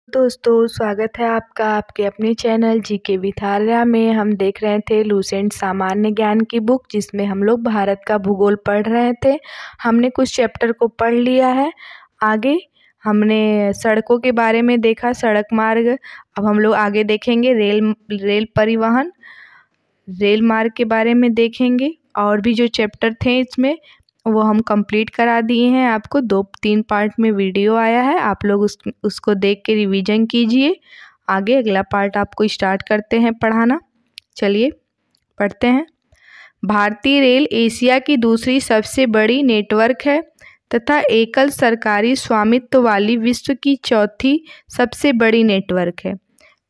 दोस्तों, स्वागत है आपका आपके अपने चैनल जीके विथ आर्या में। हम देख रहे थे लूसेंट सामान्य ज्ञान की बुक, जिसमें हम लोग भारत का भूगोल पढ़ रहे थे। हमने कुछ चैप्टर को पढ़ लिया है। आगे हमने सड़कों के बारे में देखा, सड़क मार्ग। अब हम लोग आगे देखेंगे रेल परिवहन, रेल मार्ग के बारे में देखेंगे। और भी जो चैप्टर थे इसमें वो हम कंप्लीट करा दिए हैं। आपको 2-3 पार्ट में वीडियो आया है, आप लोग उसको देख के रिवीजन कीजिए। आगे अगला पार्ट आपको स्टार्ट करते हैं पढ़ाना। चलिए पढ़ते हैं। भारतीय रेल एशिया की दूसरी सबसे बड़ी नेटवर्क है तथा एकल सरकारी स्वामित्व वाली विश्व की चौथी सबसे बड़ी नेटवर्क है।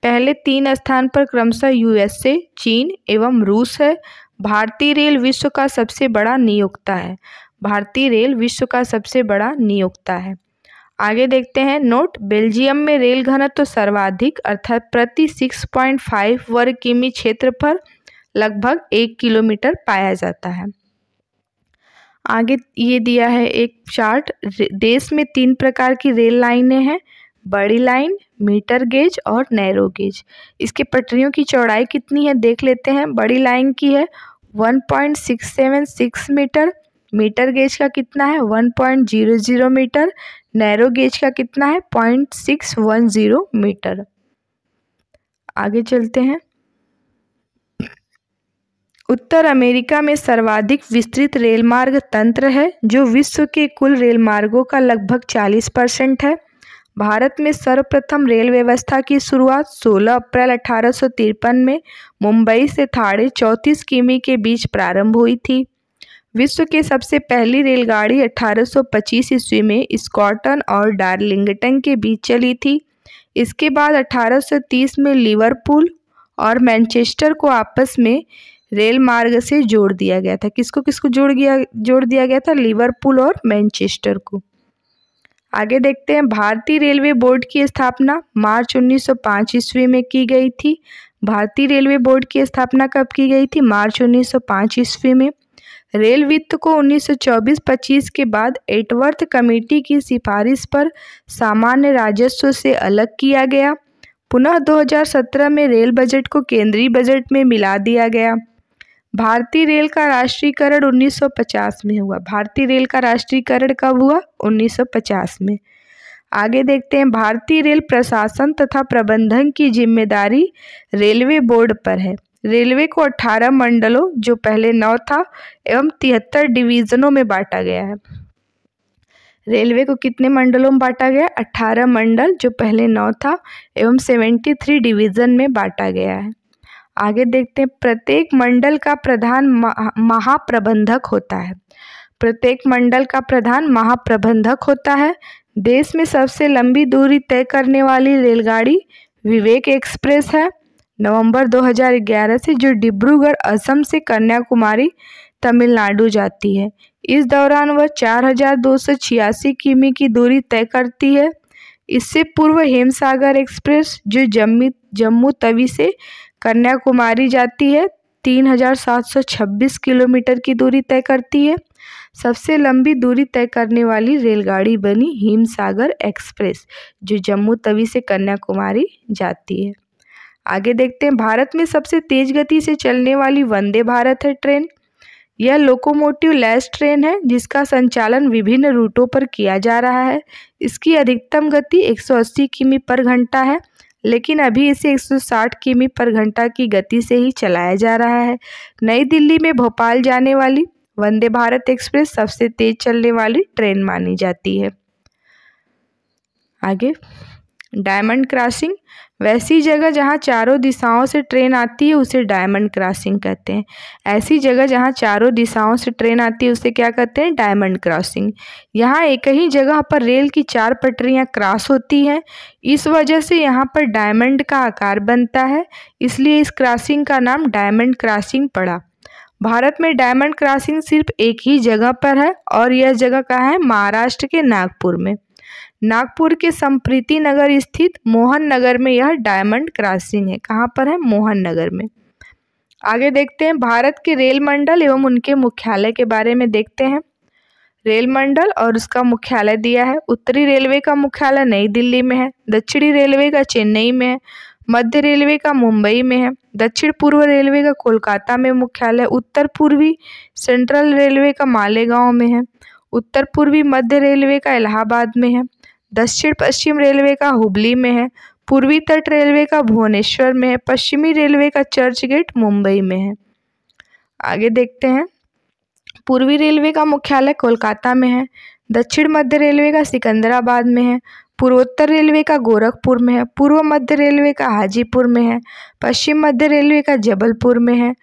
पहले 3 स्थान पर क्रमशः यूएसए, चीन एवं रूस है। भारतीय रेल विश्व का सबसे बड़ा नियोक्ता है। भारतीय रेल विश्व का सबसे बड़ा नियोक्ता है। आगे देखते हैं नोट। बेल्जियम में रेल घनत्व सर्वाधिक अर्थात प्रति 6.5 वर्ग किमी क्षेत्र पर लगभग 1 किलोमीटर पाया जाता है। आगे ये दिया है एक चार्ट। देश में 3 प्रकार की रेल लाइनें हैं, बड़ी लाइन, मीटर गेज और नैरो गेज। इसके पटरियों की चौड़ाई कितनी है देख लेते हैं। बड़ी लाइन की है 1.676 मीटर, मीटर गेज का कितना है 1.00 मीटर, नैरो गेज का कितना है 0.610 मीटर। आगे चलते हैं। उत्तर अमेरिका में सर्वाधिक विस्तृत रेल मार्ग तंत्र है, जो विश्व के कुल रेल मार्गों का लगभग 40% है। भारत में सर्वप्रथम रेल व्यवस्था की शुरुआत 16 अप्रैल 1853 में मुंबई से थाणे 34 किमी के बीच प्रारंभ हुई थी। विश्व के सबसे पहली रेलगाड़ी 1825 ईस्वी में स्कॉटन और डार्लिंगटन के बीच चली थी। इसके बाद 1830 में लिवरपूल और मैनचेस्टर को आपस में रेल मार्ग से जोड़ दिया गया था। किसको किसको जोड़ दिया गया था? लिवरपूल और मैनचेस्टर को। आगे देखते हैं। भारतीय रेलवे बोर्ड की स्थापना मार्च 1905 ईस्वी में की गई थी। भारतीय रेलवे बोर्ड की स्थापना कब की गई थी? मार्च 1905 ईस्वी में। रेल वित्त को 1924-25 के बाद एटवर्थ कमेटी की सिफारिश पर सामान्य राजस्व से अलग किया गया। पुनः 2017 में रेल बजट को केंद्रीय बजट में मिला दिया गया। भारतीय रेल का राष्ट्रीयकरण 1950 में हुआ। भारतीय रेल का राष्ट्रीयकरण कब हुआ? 1950 में। आगे देखते हैं। भारतीय रेल प्रशासन तथा प्रबंधन की जिम्मेदारी रेलवे बोर्ड पर है। रेलवे को 18 मंडलों, जो पहले 9 था, एवं 73 डिवीजनों में बांटा गया है। रेलवे को कितने मंडलों में बांटा गया? 18 मंडल, जो पहले 9 था, एवं 73 डिवीजन में बांटा गया है। आगे देखते हैं। प्रत्येक मंडल का प्रधान महाप्रबंधक होता है। प्रत्येक मंडल का प्रधान महाप्रबंधक होता है। देश में सबसे लंबी दूरी तय करने वाली रेलगाड़ी विवेक एक्सप्रेस है, नवंबर 2011 से, जो डिब्रूगढ़ असम से कन्याकुमारी तमिलनाडु जाती है। इस दौरान वह 4286 किमी की दूरी तय करती है। इससे पूर्व हिमसागर एक्सप्रेस, जो जम्मू तवी से कन्याकुमारी जाती है, 3726 किलोमीटर की दूरी तय करती है। सबसे लंबी दूरी तय करने वाली रेलगाड़ी बनी हिमसागर एक्सप्रेस, जो जम्मू तवी से कन्याकुमारी जाती है। आगे देखते हैं। भारत में सबसे तेज गति से चलने वाली वंदे भारत है ट्रेन। यह लोकोमोटिव लैस ट्रेन है, जिसका संचालन विभिन्न रूटों पर किया जा रहा है। इसकी अधिकतम गति 180 किमी पर घंटा है, लेकिन अभी इसे 160 किमी पर घंटा की गति से ही चलाया जा रहा है। नई दिल्ली में भोपाल जाने वाली वंदे भारत एक्सप्रेस सबसे तेज चलने वाली ट्रेन मानी जाती है। आगे डायमंड क्रॉसिंग। वैसी जगह जहां चारों दिशाओं से ट्रेन आती है उसे डायमंड क्रॉसिंग कहते हैं। ऐसी जगह जहां चारों दिशाओं से ट्रेन आती है उसे क्या कहते हैं? Diamond crossing. यहाँ एक ही जगह पर रेल की 4 पटरियां क्रॉस होती हैं। इस वजह से यहाँ पर डायमंड का आकार बनता है, इसलिए इस क्रॉसिंग का नाम डायमंड क्रॉसिंग पड़ा। भारत में डायमंड क्रॉसिंग सिर्फ एक ही जगह पर है, और यह जगह कहाँ है? महाराष्ट्र के नागपुर में। नागपुर के संप्रीति नगर स्थित मोहन नगर में यह डायमंड क्रॉसिंग है। कहाँ पर है? मोहन नगर में। आगे देखते हैं। भारत के रेल मंडल एवं उनके मुख्यालय के बारे में देखते हैं। रेल मंडल और उसका मुख्यालय दिया है। उत्तरी रेलवे का मुख्यालय नई दिल्ली में है। दक्षिणी रेलवे का चेन्नई में है। मध्य रेलवे का मुंबई में है। दक्षिण पूर्व रेलवे का कोलकाता में मुख्यालय। उत्तर पूर्वी सेंट्रल रेलवे का मालेगांव में है। उत्तर पूर्वी मध्य रेलवे का इलाहाबाद में है। दक्षिण पश्चिम रेलवे का हुबली में है। पूर्वी तट रेलवे का भुवनेश्वर में है। पश्चिमी रेलवे का चर्च गेट मुंबई में है। आगे देखते हैं। पूर्वी रेलवे का मुख्यालय कोलकाता में है। दक्षिण मध्य रेलवे का सिकंदराबाद में है। पूर्वोत्तर रेलवे का गोरखपुर में है। पूर्व मध्य रेलवे का हाजीपुर में है। पश्चिम मध्य रेलवे का जबलपुर में है।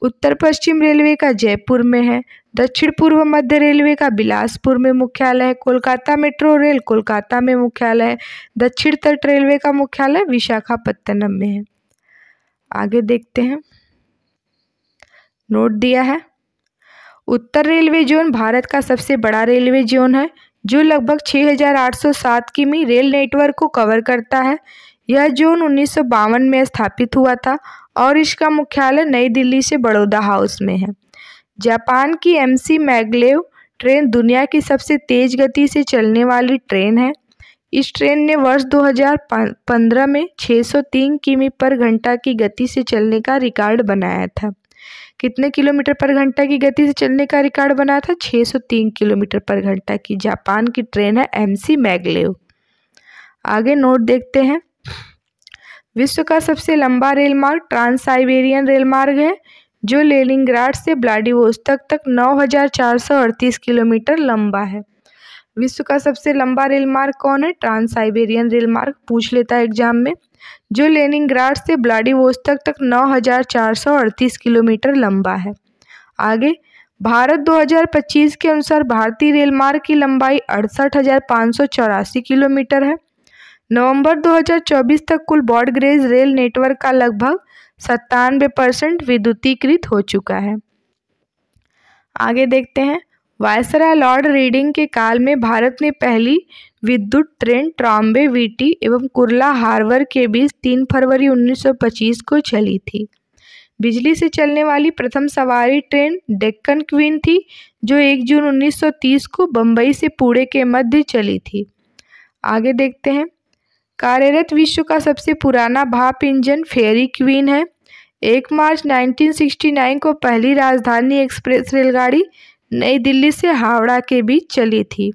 उत्तर पश्चिम रेलवे का जयपुर में है। दक्षिण पूर्व मध्य रेलवे का बिलासपुर में मुख्यालय है। कोलकाता मेट्रो रेल कोलकाता में मुख्यालय है। दक्षिण तट रेलवे का मुख्यालय विशाखापत्तनम में है। आगे देखते हैं। नोट दिया है। उत्तर रेलवे जोन भारत का सबसे बड़ा रेलवे जोन है, जो लगभग 6,807 किमी रेल नेटवर्क को कवर करता है। यह जोन 1952 में स्थापित हुआ था और इसका मुख्यालय नई दिल्ली से बड़ौदा हाउस में है। जापान की MC मैग्लेव ट्रेन दुनिया की सबसे तेज गति से चलने वाली ट्रेन है। इस ट्रेन ने वर्ष 2015 में 603 किमी पर घंटा की गति से चलने का रिकॉर्ड बनाया था। कितने किलोमीटर पर घंटा की गति से चलने का रिकॉर्ड बना था? 603 किलोमीटर पर घंटा की जापान की ट्रेन है MC मैग्लेव। आगे नोट देखते हैं। विश्व का सबसे लंबा रेल मार्ग ट्रांस साइबेरियन रेल मार्ग है, जो लेनिनग्राड से व्लादिवोस्तोक तक 9,438 किलोमीटर लंबा है। विश्व का सबसे लंबा रेल मार्ग कौन है? ट्रांस साइबेरियन रेल मार्ग पूछ लेता है एग्जाम में, जो लेनिनग्राड से व्लादिवोस्तोक तक 9,438 किलोमीटर लंबा है। आगे, भारत 2025 के अनुसार भारतीय रेल मार्ग की लंबाई 68,584 किलोमीटर है। नवंबर 2024 तक कुल ब्रॉड गेज रेल नेटवर्क का लगभग 97% विद्युतीकृत हो चुका है। आगे देखते हैं। वायसराय लॉर्ड रीडिंग के काल में भारत में पहली विद्युत ट्रेन ट्रॉम्बे वीटी एवं कुर्ला हार्बर के बीच 3 फरवरी 1925 को चली थी। बिजली से चलने वाली प्रथम सवारी ट्रेन डेक्कन क्वीन थी, जो 1 जून 1930 को बम्बई से पुणे के मध्य चली थी। आगे देखते हैं। कार्यरत विश्व का सबसे पुराना भाप इंजन फेयरी क्वीन है। 1 मार्च 1969 को पहली राजधानी एक्सप्रेस रेलगाड़ी नई दिल्ली से हावड़ा के बीच चली थी।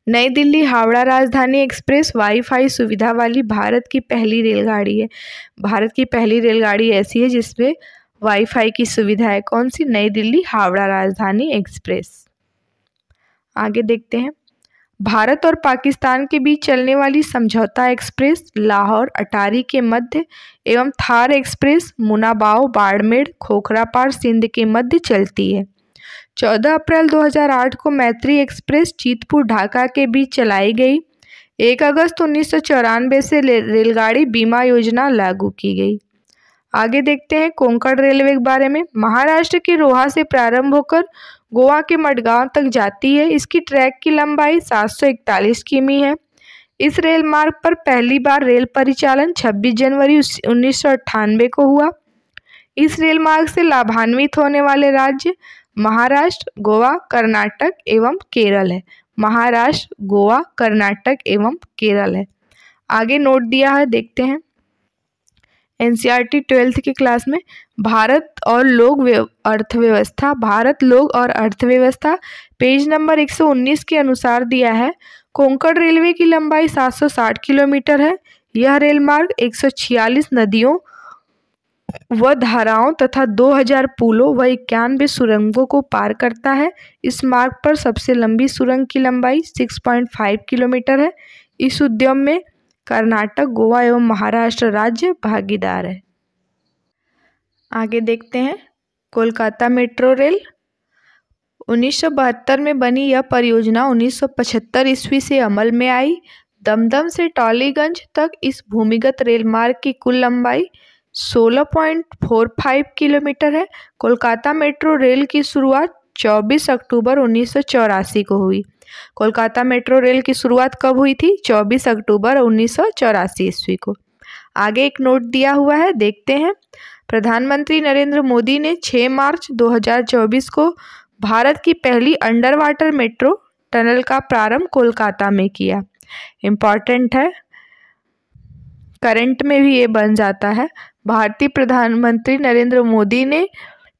नई दिल्ली हावड़ा राजधानी एक्सप्रेस वाईफाई सुविधा वाली भारत की पहली रेलगाड़ी है। भारत की पहली रेलगाड़ी ऐसी है जिसमें वाईफाई की सुविधा है। कौन सी? नई दिल्ली हावड़ा राजधानी एक्सप्रेस। आगे देखते हैं। भारत और पाकिस्तान के बीच चलने वाली समझौता एक्सप्रेस लाहौर अटारी के मध्य एवं थार एक्सप्रेस मुनाबाव बाड़मेर खोखरापार सिंध के मध्य चलती है। 14 अप्रैल 2008 को मैत्री एक्सप्रेस चीतपुर ढाका के बीच चलाई गई। 1 अगस्त 1994 से रेलगाड़ी बीमा योजना लागू की गई। आगे देखते हैं कोंकण रेलवे के बारे में। महाराष्ट्र के रोहा से प्रारंभ होकर गोवा के मडगांव तक जाती है। इसकी ट्रैक की लंबाई 741 किमी है। इस रेल मार्ग पर पहली बार रेल परिचालन 26 जनवरी 1998 को हुआ। इस रेल मार्ग से लाभान्वित होने वाले राज्य महाराष्ट्र, गोवा, कर्नाटक एवं केरल है। महाराष्ट्र, गोवा, कर्नाटक एवं केरल है। आगे नोट दिया है, देखते हैं। NCERT 12th की क्लास में भारत और लोक अर्थव्यवस्था, भारत लोक और अर्थव्यवस्था पेज नंबर 119 के अनुसार दिया है। कोंकण रेलवे की लंबाई 760 किलोमीटर है। यह रेल मार्ग 146 नदियों व धाराओं तथा 2000 पुलों व 91 सुरंगों को पार करता है। इस मार्ग पर सबसे लंबी सुरंग की लंबाई 6.5 किलोमीटर है। इस उद्यम में कर्नाटक, गोवा एवं महाराष्ट्र राज्य भागीदार है। आगे देखते हैं। कोलकाता मेट्रो रेल 1972 में बनी यह परियोजना 1975 ईस्वी से अमल में आई। दमदम से टॉलीगंज तक इस भूमिगत रेल मार्ग की कुल लंबाई 16.45 किलोमीटर है। कोलकाता मेट्रो रेल की शुरुआत 24 अक्टूबर 1984 को हुई। कोलकाता मेट्रो रेल की शुरुआत कब हुई थी? 24 अक्टूबर 1984 ईस्वी को। आगे एक नोट दिया हुआ है, देखते हैं। प्रधानमंत्री नरेंद्र मोदी ने 6 मार्च 2024 को भारत की पहली अंडर वाटर मेट्रो टनल का प्रारंभ कोलकाता में किया। इम्पॉर्टेंट है, करंट में भी ये बन जाता है। भारतीय प्रधानमंत्री नरेंद्र मोदी ने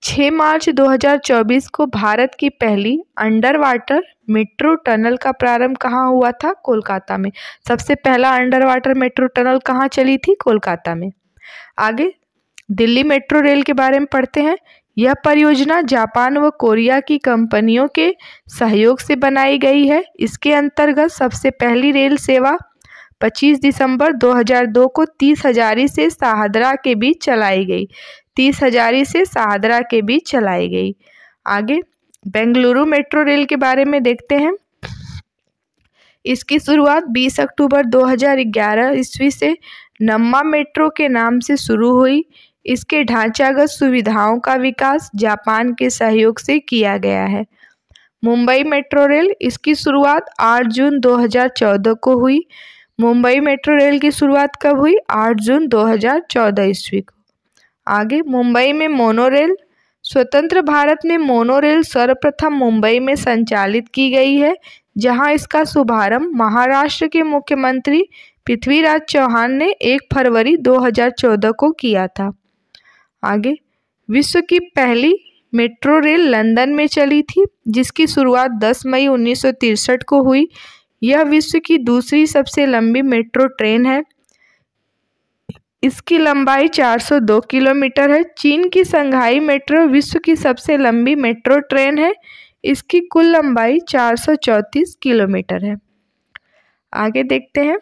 6 मार्च 2024 को भारत की पहली अंडर वाटर मेट्रो टनल का प्रारंभ कहाँ हुआ था? कोलकाता में। सबसे पहला अंडर वाटर मेट्रो टनल कहाँ चली थी? कोलकाता में। आगे दिल्ली मेट्रो रेल के बारे में पढ़ते हैं। यह परियोजना जापान व कोरिया की कंपनियों के सहयोग से बनाई गई है। इसके अंतर्गत सबसे पहली रेल सेवा 25 दिसंबर 2002 को 30 हजारी से शाहदरा के बीच चलाई गई। 30 हजारी से शाहदरा के बीच चलाई गई। आगे बेंगलुरु मेट्रो रेल के बारे में देखते हैं। इसकी शुरुआत 20 अक्टूबर 2011 ईस्वी से नम्मा मेट्रो के नाम से शुरू हुई। इसके ढांचागत सुविधाओं का विकास जापान के सहयोग से किया गया है। मुंबई मेट्रो रेल, इसकी शुरुआत 8 जून 2014 को हुई। मुंबई मेट्रो रेल की शुरुआत कब हुई? 8 जून 2014 ईस्वी को। आगे मुंबई में मोनोरेल। स्वतंत्र भारत में मोनोरेल सर्वप्रथम मुंबई में संचालित की गई है, जहां इसका शुभारंभ महाराष्ट्र के मुख्यमंत्री पृथ्वीराज चौहान ने 1 फरवरी 2014 को किया था। आगे विश्व की पहली मेट्रो रेल लंदन में चली थी, जिसकी शुरुआत 10 मई 1963 को हुई। यह विश्व की दूसरी सबसे लंबी मेट्रो ट्रेन है। इसकी लंबाई 402 किलोमीटर है। चीन की संघाई मेट्रो विश्व की सबसे लंबी मेट्रो ट्रेन है। इसकी कुल लंबाई 434 किलोमीटर है। आगे देखते हैं।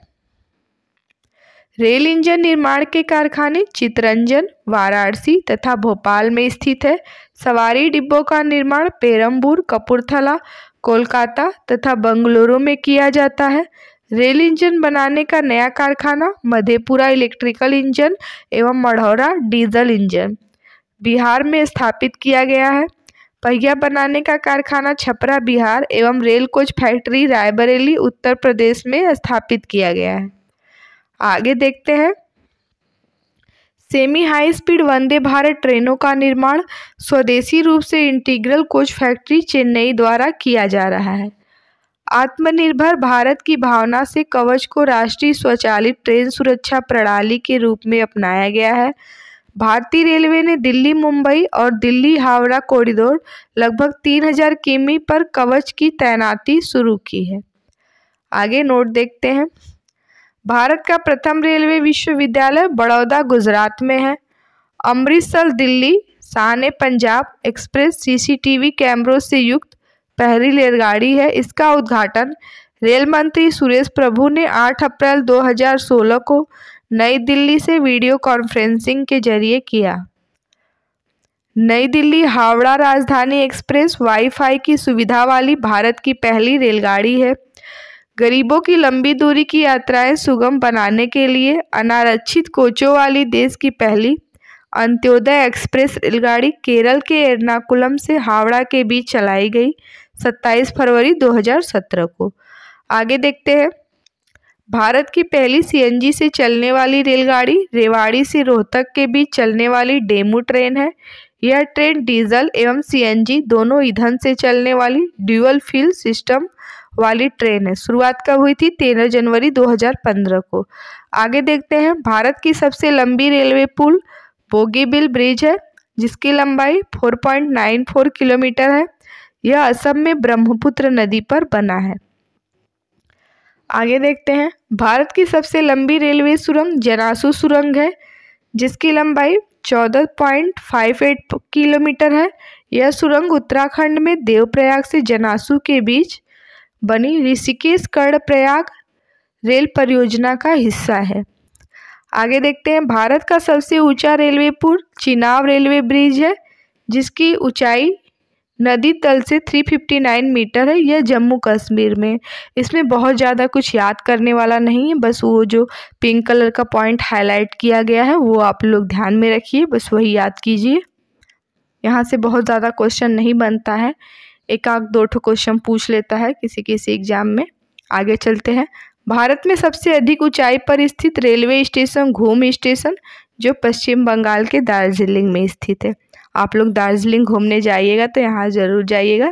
रेल इंजन निर्माण के कारखाने चितरंजन, वाराणसी तथा भोपाल में स्थित है। सवारी डिब्बों का निर्माण पेरम्बूर, कपूरथला, कोलकाता तथा बेंगलुरु में किया जाता है। रेल इंजन बनाने का नया कारखाना मधेपुरा इलेक्ट्रिकल इंजन एवं मढ़ौरा डीजल इंजन बिहार में स्थापित किया गया है। पहिया बनाने का कारखाना छपरा बिहार एवं rail coach factory Raebareli Uttar Pradesh में स्थापित किया गया है। आगे देखते हैं। Semi high speed Vande Bharat ट्रेनों का निर्माण स्वदेशी रूप से इंटीग्रल कोच फैक्ट्री चेन्नई द्वारा किया जा रहा है। आत्मनिर्भर भारत की भावना से कवच को राष्ट्रीय स्वचालित ट्रेन सुरक्षा प्रणाली के रूप में अपनाया गया है। भारतीय रेलवे ने दिल्ली मुंबई और दिल्ली हावड़ा कॉरिडोर लगभग 3000 किमी पर कवच की तैनाती शुरू की है। आगे नोट देखते हैं। भारत का प्रथम रेलवे विश्वविद्यालय बड़ौदा गुजरात में है। अमृतसर दिल्ली शान पंजाब एक्सप्रेस सीसीटीवी कैमरों से युक्त पहली रेलगाड़ी है। इसका उद्घाटन रेल मंत्री सुरेश प्रभु ने 8 अप्रैल 2016 को नई दिल्ली से वीडियो कॉन्फ्रेंसिंग के जरिए किया। नई दिल्ली हावड़ा राजधानी एक्सप्रेस वाईफाई की सुविधा वाली भारत की पहली रेलगाड़ी है। गरीबों की लंबी दूरी की यात्राएं सुगम बनाने के लिए अनारक्षित कोचों वाली देश की पहली अंत्योदय एक्सप्रेस रेलगाड़ी केरल के एर्नाकुलम से हावड़ा के बीच चलाई गई 27 फरवरी 2017 को। आगे देखते हैं। भारत की पहली सीएनजी से चलने वाली रेलगाड़ी रेवाड़ी से रोहतक के बीच चलने वाली डेमू ट्रेन है। यह ट्रेन डीजल एवं सीएनजी दोनों ईंधन से चलने वाली ड्यूअल फ्यूल सिस्टम वाली ट्रेन है। शुरुआत कब हुई थी? 13 जनवरी 2015 को। आगे देखते हैं। भारत की सबसे लंबी रेलवे पुल बोगीबिल ब्रिज है, जिसकी लंबाई 4.94 किलोमीटर है। यह असम में ब्रह्मपुत्र नदी पर बना है। आगे देखते हैं। भारत की सबसे लंबी रेलवे सुरंग जनासू सुरंग है, जिसकी लंबाई 14.58 किलोमीटर है। यह सुरंग उत्तराखंड में देवप्रयाग से जनासू के बीच बनी ऋषिकेश कर्णप्रयाग रेल परियोजना का हिस्सा है। आगे देखते हैं। भारत का सबसे ऊंचा रेलवे पुल चिनाब रेलवे ब्रिज है, जिसकी ऊंचाई नदी तल से 359 मीटर है। यह जम्मू कश्मीर में। इसमें बहुत ज़्यादा कुछ याद करने वाला नहीं है, बस वो जो पिंक कलर का पॉइंट हाईलाइट किया गया है वो आप लोग ध्यान में रखिए, बस वही याद कीजिए। यहाँ से बहुत ज़्यादा क्वेश्चन नहीं बनता है, एक आध दो क्वेश्चन पूछ लेता है किसी किसी एग्जाम में। आगे चलते हैं। भारत में सबसे अधिक ऊंचाई पर स्थित रेलवे स्टेशन घूम स्टेशन, जो पश्चिम बंगाल के दार्जिलिंग में स्थित है। आप लोग दार्जिलिंग घूमने जाइएगा तो यहाँ ज़रूर जाइएगा।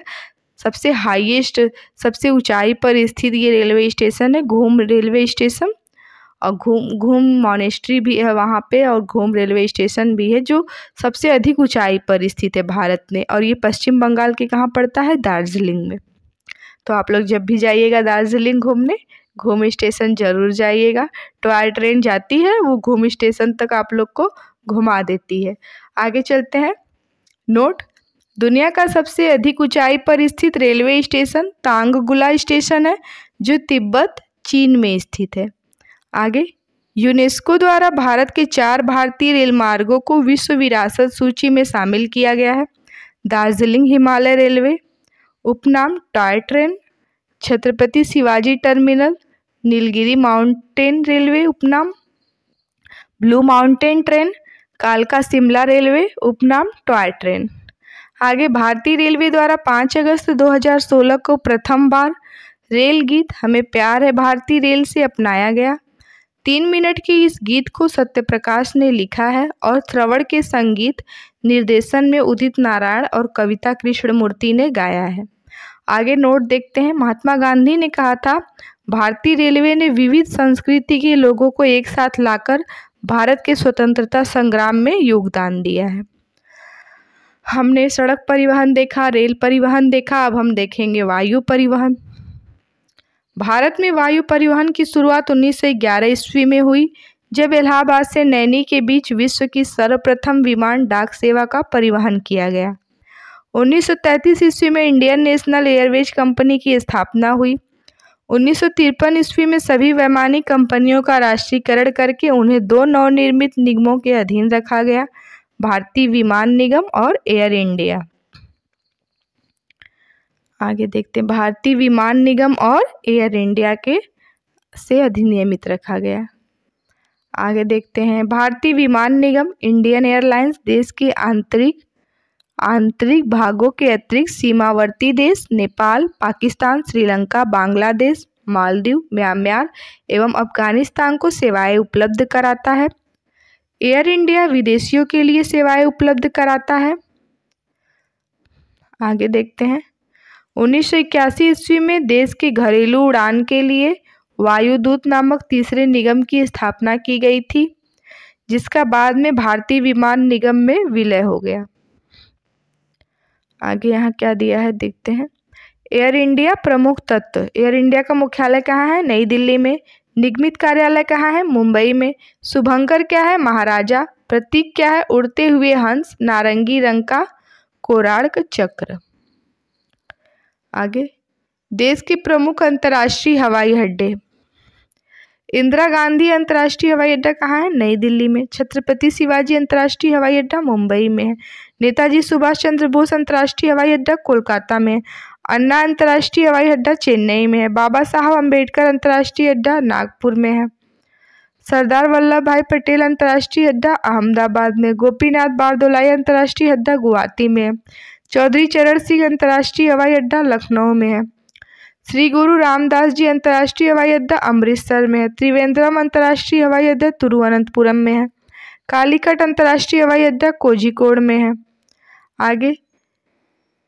सबसे हाईएस्ट, सबसे ऊंचाई पर स्थित ये रेलवे स्टेशन है, घूम रेलवे स्टेशन। और घूम मॉनेस्ट्री भी है वहाँ पे, और घूम रेलवे स्टेशन भी है, जो सबसे अधिक ऊंचाई पर स्थित है भारत में। और ये पश्चिम बंगाल के कहाँ पड़ता है? दार्जिलिंग में। तो आप लोग जब भी जाइएगा दार्जिलिंग घूमने, घूम स्टेशन ज़रूर जाइएगा। टॉय ट्रेन जाती है, वो घूम स्टेशन तक आप लोग को घुमा देती है। आगे चलते हैं। नोट: दुनिया का सबसे अधिक ऊंचाई पर स्थित रेलवे स्टेशन तांगगुला स्टेशन है, जो तिब्बत, चीन में स्थित है। आगे, यूनेस्को द्वारा भारत के 4 भारतीय रेल मार्गों को विश्व विरासत सूची में शामिल किया गया है। दार्जिलिंग हिमालय रेलवे, उपनाम toy train. Chhatrapati Shivaji terminal, Nilgiri mountain railway, उपनाम ब्लू माउंटेन ट्रेन। कालका शिमला रेलवे, उपनाम टॉय ट्रेन। आगे, भारतीय रेलवे द्वारा 5 अगस्त 2016 को प्रथम बार रेल गीत हमें प्यार है भारतीय रेल से अपनाया गया। 3 मिनट के इस गीत को सत्यप्रकाश ने लिखा है और श्रवण के संगीत निर्देशन में उदित नारायण और कविता कृष्णमूर्ति ने गाया है। आगे नोट देखते हैं। महात्मा गांधी ने कहा था, भारतीय रेलवे ने विविध संस्कृति के लोगों को एक साथ लाकर भारत के स्वतंत्रता संग्राम में योगदान दिया है। हमने सड़क परिवहन देखा, रेल परिवहन देखा, अब हम देखेंगे वायु परिवहन। भारत में वायु परिवहन की शुरुआत 1911 ईस्वी में हुई, जब इलाहाबाद से नैनी के बीच विश्व की सर्वप्रथम विमान डाक सेवा का परिवहन किया गया। 1933 ईस्वी में इंडियन नेशनल एयरवेज कंपनी की स्थापना हुई। 1953 ईस्वी में सभी वैमानिक कंपनियों का राष्ट्रीयकरण करके उन्हें 2 नवनिर्मित निगमों के अधीन रखा गया, भारतीय विमान निगम और एयर इंडिया। आगे देखते हैं। भारतीय विमान निगम और एयर इंडिया के से अधिनियमित रखा गया। आगे देखते हैं। भारतीय विमान निगम, इंडियन एयरलाइंस देश के आंतरिक भागों के अतिरिक्त सीमावर्ती देश नेपाल, पाकिस्तान, श्रीलंका, बांग्लादेश, मालदीव, म्यांमार एवं अफगानिस्तान को सेवाएं उपलब्ध कराता है। एयर इंडिया विदेशियों के लिए सेवाएं उपलब्ध कराता है। आगे देखते हैं। 1981 ईस्वी में देश के घरेलू उड़ान के लिए वायुदूत नामक तीसरे निगम की स्थापना की गई थी, जिसका बाद में भारतीय विमान निगम में विलय हो गया। आगे यहाँ क्या दिया है देखते हैं। एयर इंडिया प्रमुख तत्व। एयर इंडिया का मुख्यालय कहाँ है? नई दिल्ली में। निगमित कार्यालय कहाँ है? मुंबई में। शुभंकर क्या है? महाराजा। प्रतीक क्या है? उड़ते हुए हंस, नारंगी रंग का कोणार्क चक्र। आगे, देश के प्रमुख अंतर्राष्ट्रीय हवाई अड्डे। इंदिरा गांधी अंतर्राष्ट्रीय हवाई अड्डा कहाँ है? नई दिल्ली में। छत्रपति शिवाजी अंतर्राष्ट्रीय हवाई अड्डा मुंबई में है। नेताजी सुभाष चंद्र बोस अंतर्राष्ट्रीय हवाई अड्डा कोलकाता में। अन्ना अंतर्राष्ट्रीय हवाई अड्डा चेन्नई में है। बाबा साहब अम्बेडकर अंतर्राष्ट्रीय अड्डा नागपुर में है। सरदार वल्लभ भाई पटेल अंतर्राष्ट्रीय अड्डा अहमदाबाद में। गोपीनाथ बारदोलाई अंतर्राष्ट्रीय अड्डा गुवाहाटी में है। चौधरी चरण सिंह अंतर्राष्ट्रीय हवाई अड्डा लखनऊ में है। श्री गुरु रामदास जी अंतर्राष्ट्रीय हवाई अड्डा अमृतसर में है। त्रिवेंद्रम अंतर्राष्ट्रीय हवाई अड्डा तिरुवनंतपुरम में है। कालीकट अंतर्राष्ट्रीय हवाई अड्डा कोझिकोड में है। आगे,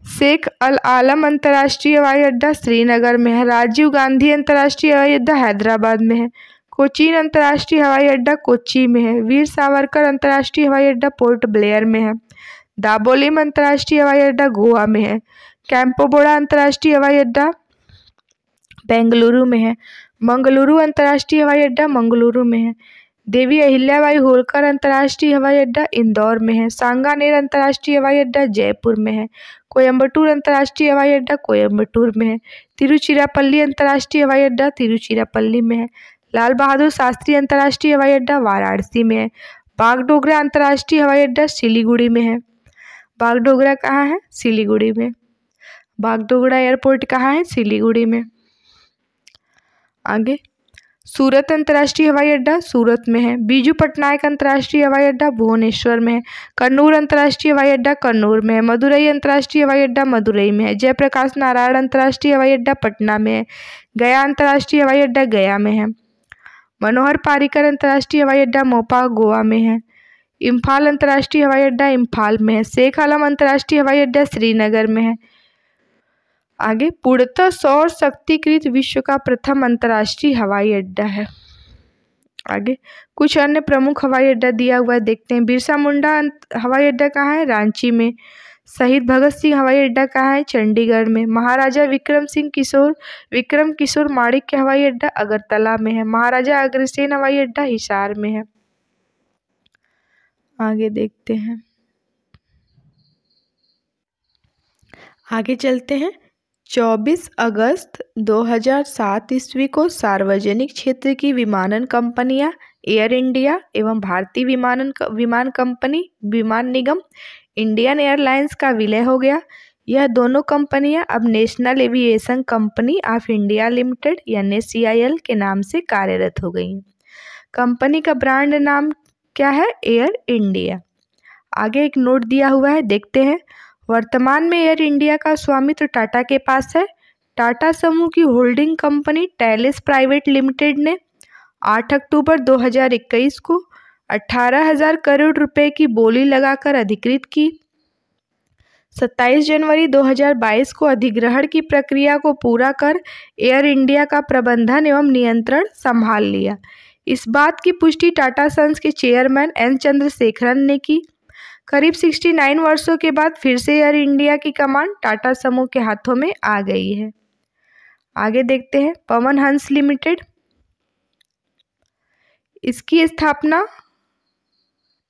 शेख अल आलम अंतर्राष्ट्रीय हवाई अड्डा श्रीनगर में है। राजीव गांधी अंतर्राष्ट्रीय हवाई अड्डा हैदराबाद में है। कोचीन अंतर्राष्ट्रीय हवाई अड्डा कोच्चि में है। वीर सावरकर अंतर्राष्ट्रीय हवाई अड्डा पोर्ट ब्लेयर में है। दाबोलिम अंतर्राष्ट्रीय हवाई अड्डा गोवा में है। कैंपोबोड़ा अंतर्राष्ट्रीय हवाई अड्डा बेंगलुरु में है। मंगलुरु अंतर्राष्ट्रीय हवाई अड्डा मंगलुरु में है। देवी अहिल्याबाई होलकर अंतर्राष्ट्रीय हवाई अड्डा इंदौर में है। सांगानेर अंतर्राष्ट्रीय हवाई अड्डा जयपुर में है। कोयम्बटूर अंतर्राष्ट्रीय हवाई अड्डा कोयम्बटूर में है। तिरुचिरापल्ली अंतर्राष्ट्रीय हवाई अड्डा तिरुचिरापल्ली में है। लाल बहादुर शास्त्री अंतर्राष्ट्रीय हवाई अड्डा वाराणसी में है। बागडोगरा अंतर्राष्ट्रीय हवाई अड्डा सिलीगुड़ी में है। बागडोगरा कहाँ है? सिलीगुड़ी में। बागडोगरा एयरपोर्ट कहाँ है? सिलीगुड़ी में। आगे, सूरत अंतर्राष्ट्रीय हवाई अड्डा सूरत में है। बीजू पटनायक अंतर्राष्ट्रीय हवाई अड्डा भुवनेश्वर में है। कन्नूर अंतर्राष्ट्रीय हवाई अड्डा कन्नूर में है। मदुरई अंतर्राष्ट्रीय हवाई अड्डा मदुरई में है। जयप्रकाश नारायण अंतर्राष्ट्रीय हवाई अड्डा पटना में है। गया अंतर्राष्ट्रीय हवाई अड्डा गया में है। मनोहर पारिकर अंतर्राष्ट्रीय हवाई अड्डा मोपा गोवा में है। इम्फाल अंतर्राष्ट्रीय हवाई अड्डा इम्फाल में है। शेख आलम अंतर्राष्ट्रीय हवाई अड्डा श्रीनगर में है। आगे, पूर्णतः सौर शक्तिकृत विश्व का प्रथम अंतर्राष्ट्रीय हवाई अड्डा है। आगे कुछ अन्य प्रमुख हवाई अड्डा दिया हुआ है, देखते हैं। बिरसा मुंडा हवाई अड्डा कहाँ है? रांची में। शहीद भगत सिंह हवाई अड्डा कहाँ है? चंडीगढ़ में। महाराजा विक्रम किशोर माणिक्य हवाई अड्डा अगरतला में है। महाराजा अग्रसेन हवाई अड्डा हिसार में है। आगे देखते हैं, आगे चलते हैं। 24 अगस्त 2007 ईस्वी को सार्वजनिक क्षेत्र की विमानन कंपनियां एयर इंडिया एवं भारतीय विमान कंपनी विमान निगम इंडियन एयरलाइंस का विलय हो गया। यह दोनों कंपनियां अब national aviation company of India limited NACIL के नाम से कार्यरत हो गई हैं। कंपनी का ब्रांड नाम क्या है? Air India. आगे एक नोट दिया हुआ है, देखते हैं। वर्तमान में एयर इंडिया का स्वामित्व टाटा के पास है। टाटा समूह की holding company Thales private limited ने 8 अक्टूबर 2021 को 18,000 करोड़ रुपए की बोली लगाकर अधिकृत की। 27 जनवरी 2022 को अधिग्रहण की प्रक्रिया को पूरा कर एयर इंडिया का प्रबंधन एवं नियंत्रण संभाल लिया। इस बात की पुष्टि टाटा सन्स के चेयरमैन N चंद्रशेखरन ने की। करीब 69 वर्षों के बाद फिर से एयर इंडिया की कमान टाटा समूह के हाथों में आ गई है। आगे देखते हैं, पवन हंस लिमिटेड। इसकी स्थापना,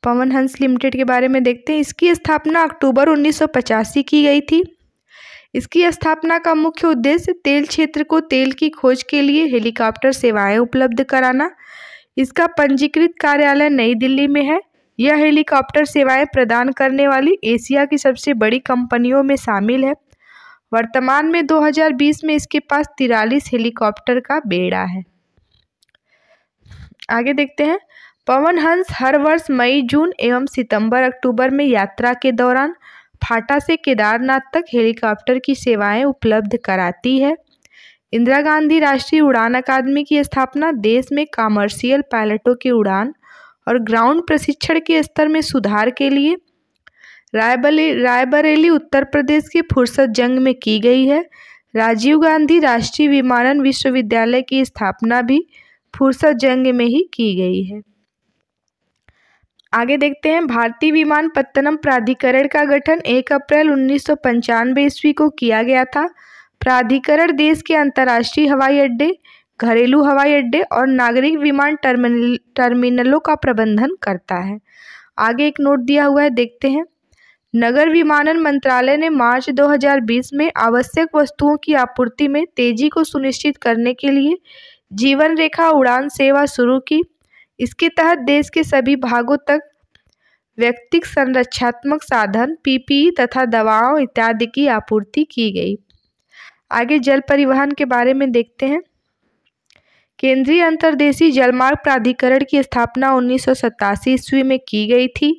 पवन हंस लिमिटेड के बारे में देखते हैं। इसकी स्थापना अक्टूबर 1985 की गई थी। इसकी स्थापना का मुख्य उद्देश्य तेल क्षेत्र को तेल की खोज के लिए हेलीकॉप्टर सेवाएं उपलब्ध कराना। इसका पंजीकृत कार्यालय नई दिल्ली में है। यह हेलीकॉप्टर सेवाएं प्रदान करने वाली एशिया की सबसे बड़ी कंपनियों में शामिल है। वर्तमान में 2020 में इसके पास 43 हेलीकॉप्टर का बेड़ा है। आगे देखते हैं, पवन हंस हर वर्ष मई, जून एवं सितंबर, अक्टूबर में यात्रा के दौरान फाटा से केदारनाथ तक हेलीकॉप्टर की सेवाएं उपलब्ध कराती है। इंदिरा गांधी राष्ट्रीय उड़ान अकादमी की स्थापना देश में कॉमर्शियल पायलटों की उड़ान और ग्राउंड प्रशिक्षण के स्तर में सुधार के लिए रायबरेली उत्तर प्रदेश के फुर्सतजंग में की गई है। राजीव गांधी राष्ट्रीय विमानन विश्वविद्यालय की स्थापना भी फुर्सतजंग में ही की गई है। आगे देखते हैं, भारतीय विमानपत्तनम प्राधिकरण का गठन 1 अप्रैल 1995 ईस्वी को किया गया था। प्राधिकरण देश के अंतर्राष्ट्रीय हवाई अड्डे, घरेलू हवाई अड्डे और नागरिक विमान टर्मिनलों का प्रबंधन करता है। आगे एक नोट दिया हुआ है, देखते हैं। नगर विमानन मंत्रालय ने मार्च 2020 में आवश्यक वस्तुओं की आपूर्ति में तेजी को सुनिश्चित करने के लिए जीवन रेखा उड़ान सेवा शुरू की। इसके तहत देश के सभी भागों तक व्यक्तिगत संरक्षणात्मक साधन, PPE तथा दवाओं इत्यादि की आपूर्ति की गई। आगे जल परिवहन के बारे में देखते हैं। केंद्रीय अंतर्देशीय जलमार्ग प्राधिकरण की स्थापना 1987 ईस्वी में की गई थी।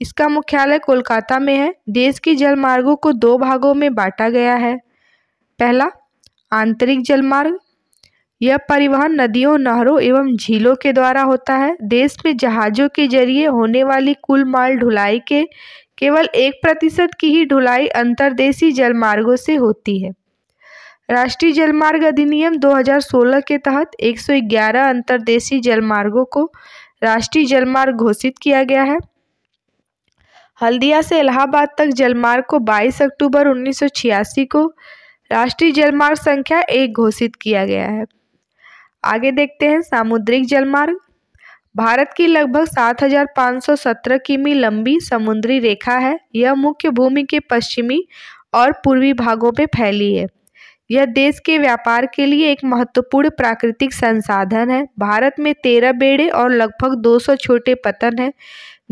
इसका मुख्यालय कोलकाता में है। देश के जलमार्गों को 2 भागों में बांटा गया है। पहला, आंतरिक जलमार्ग। यह परिवहन नदियों, नहरों एवं झीलों के द्वारा होता है। देश में जहाज़ों के जरिए होने वाली कुल माल ढुलाई के केवल 1% की ही ढुलाई अंतर्देशीय जलमार्गों से होती है। राष्ट्रीय जलमार्ग अधिनियम 2016 के तहत 111 अंतर्देशीय जलमार्गों को राष्ट्रीय जलमार्ग घोषित किया गया है। हल्दिया से इलाहाबाद तक जलमार्ग को 22 अक्टूबर 1986 को राष्ट्रीय जलमार्ग संख्या 1 घोषित किया गया है। आगे देखते हैं, सामुद्रिक जलमार्ग। भारत की लगभग 7,517 किमी लंबी समुद्री रेखा है। यह मुख्य भूमि के पश्चिमी और पूर्वी भागों में फैली है। यह देश के व्यापार के लिए एक महत्वपूर्ण प्राकृतिक संसाधन है। भारत में 13 बेड़े और लगभग 200 छोटे पत्तन हैं।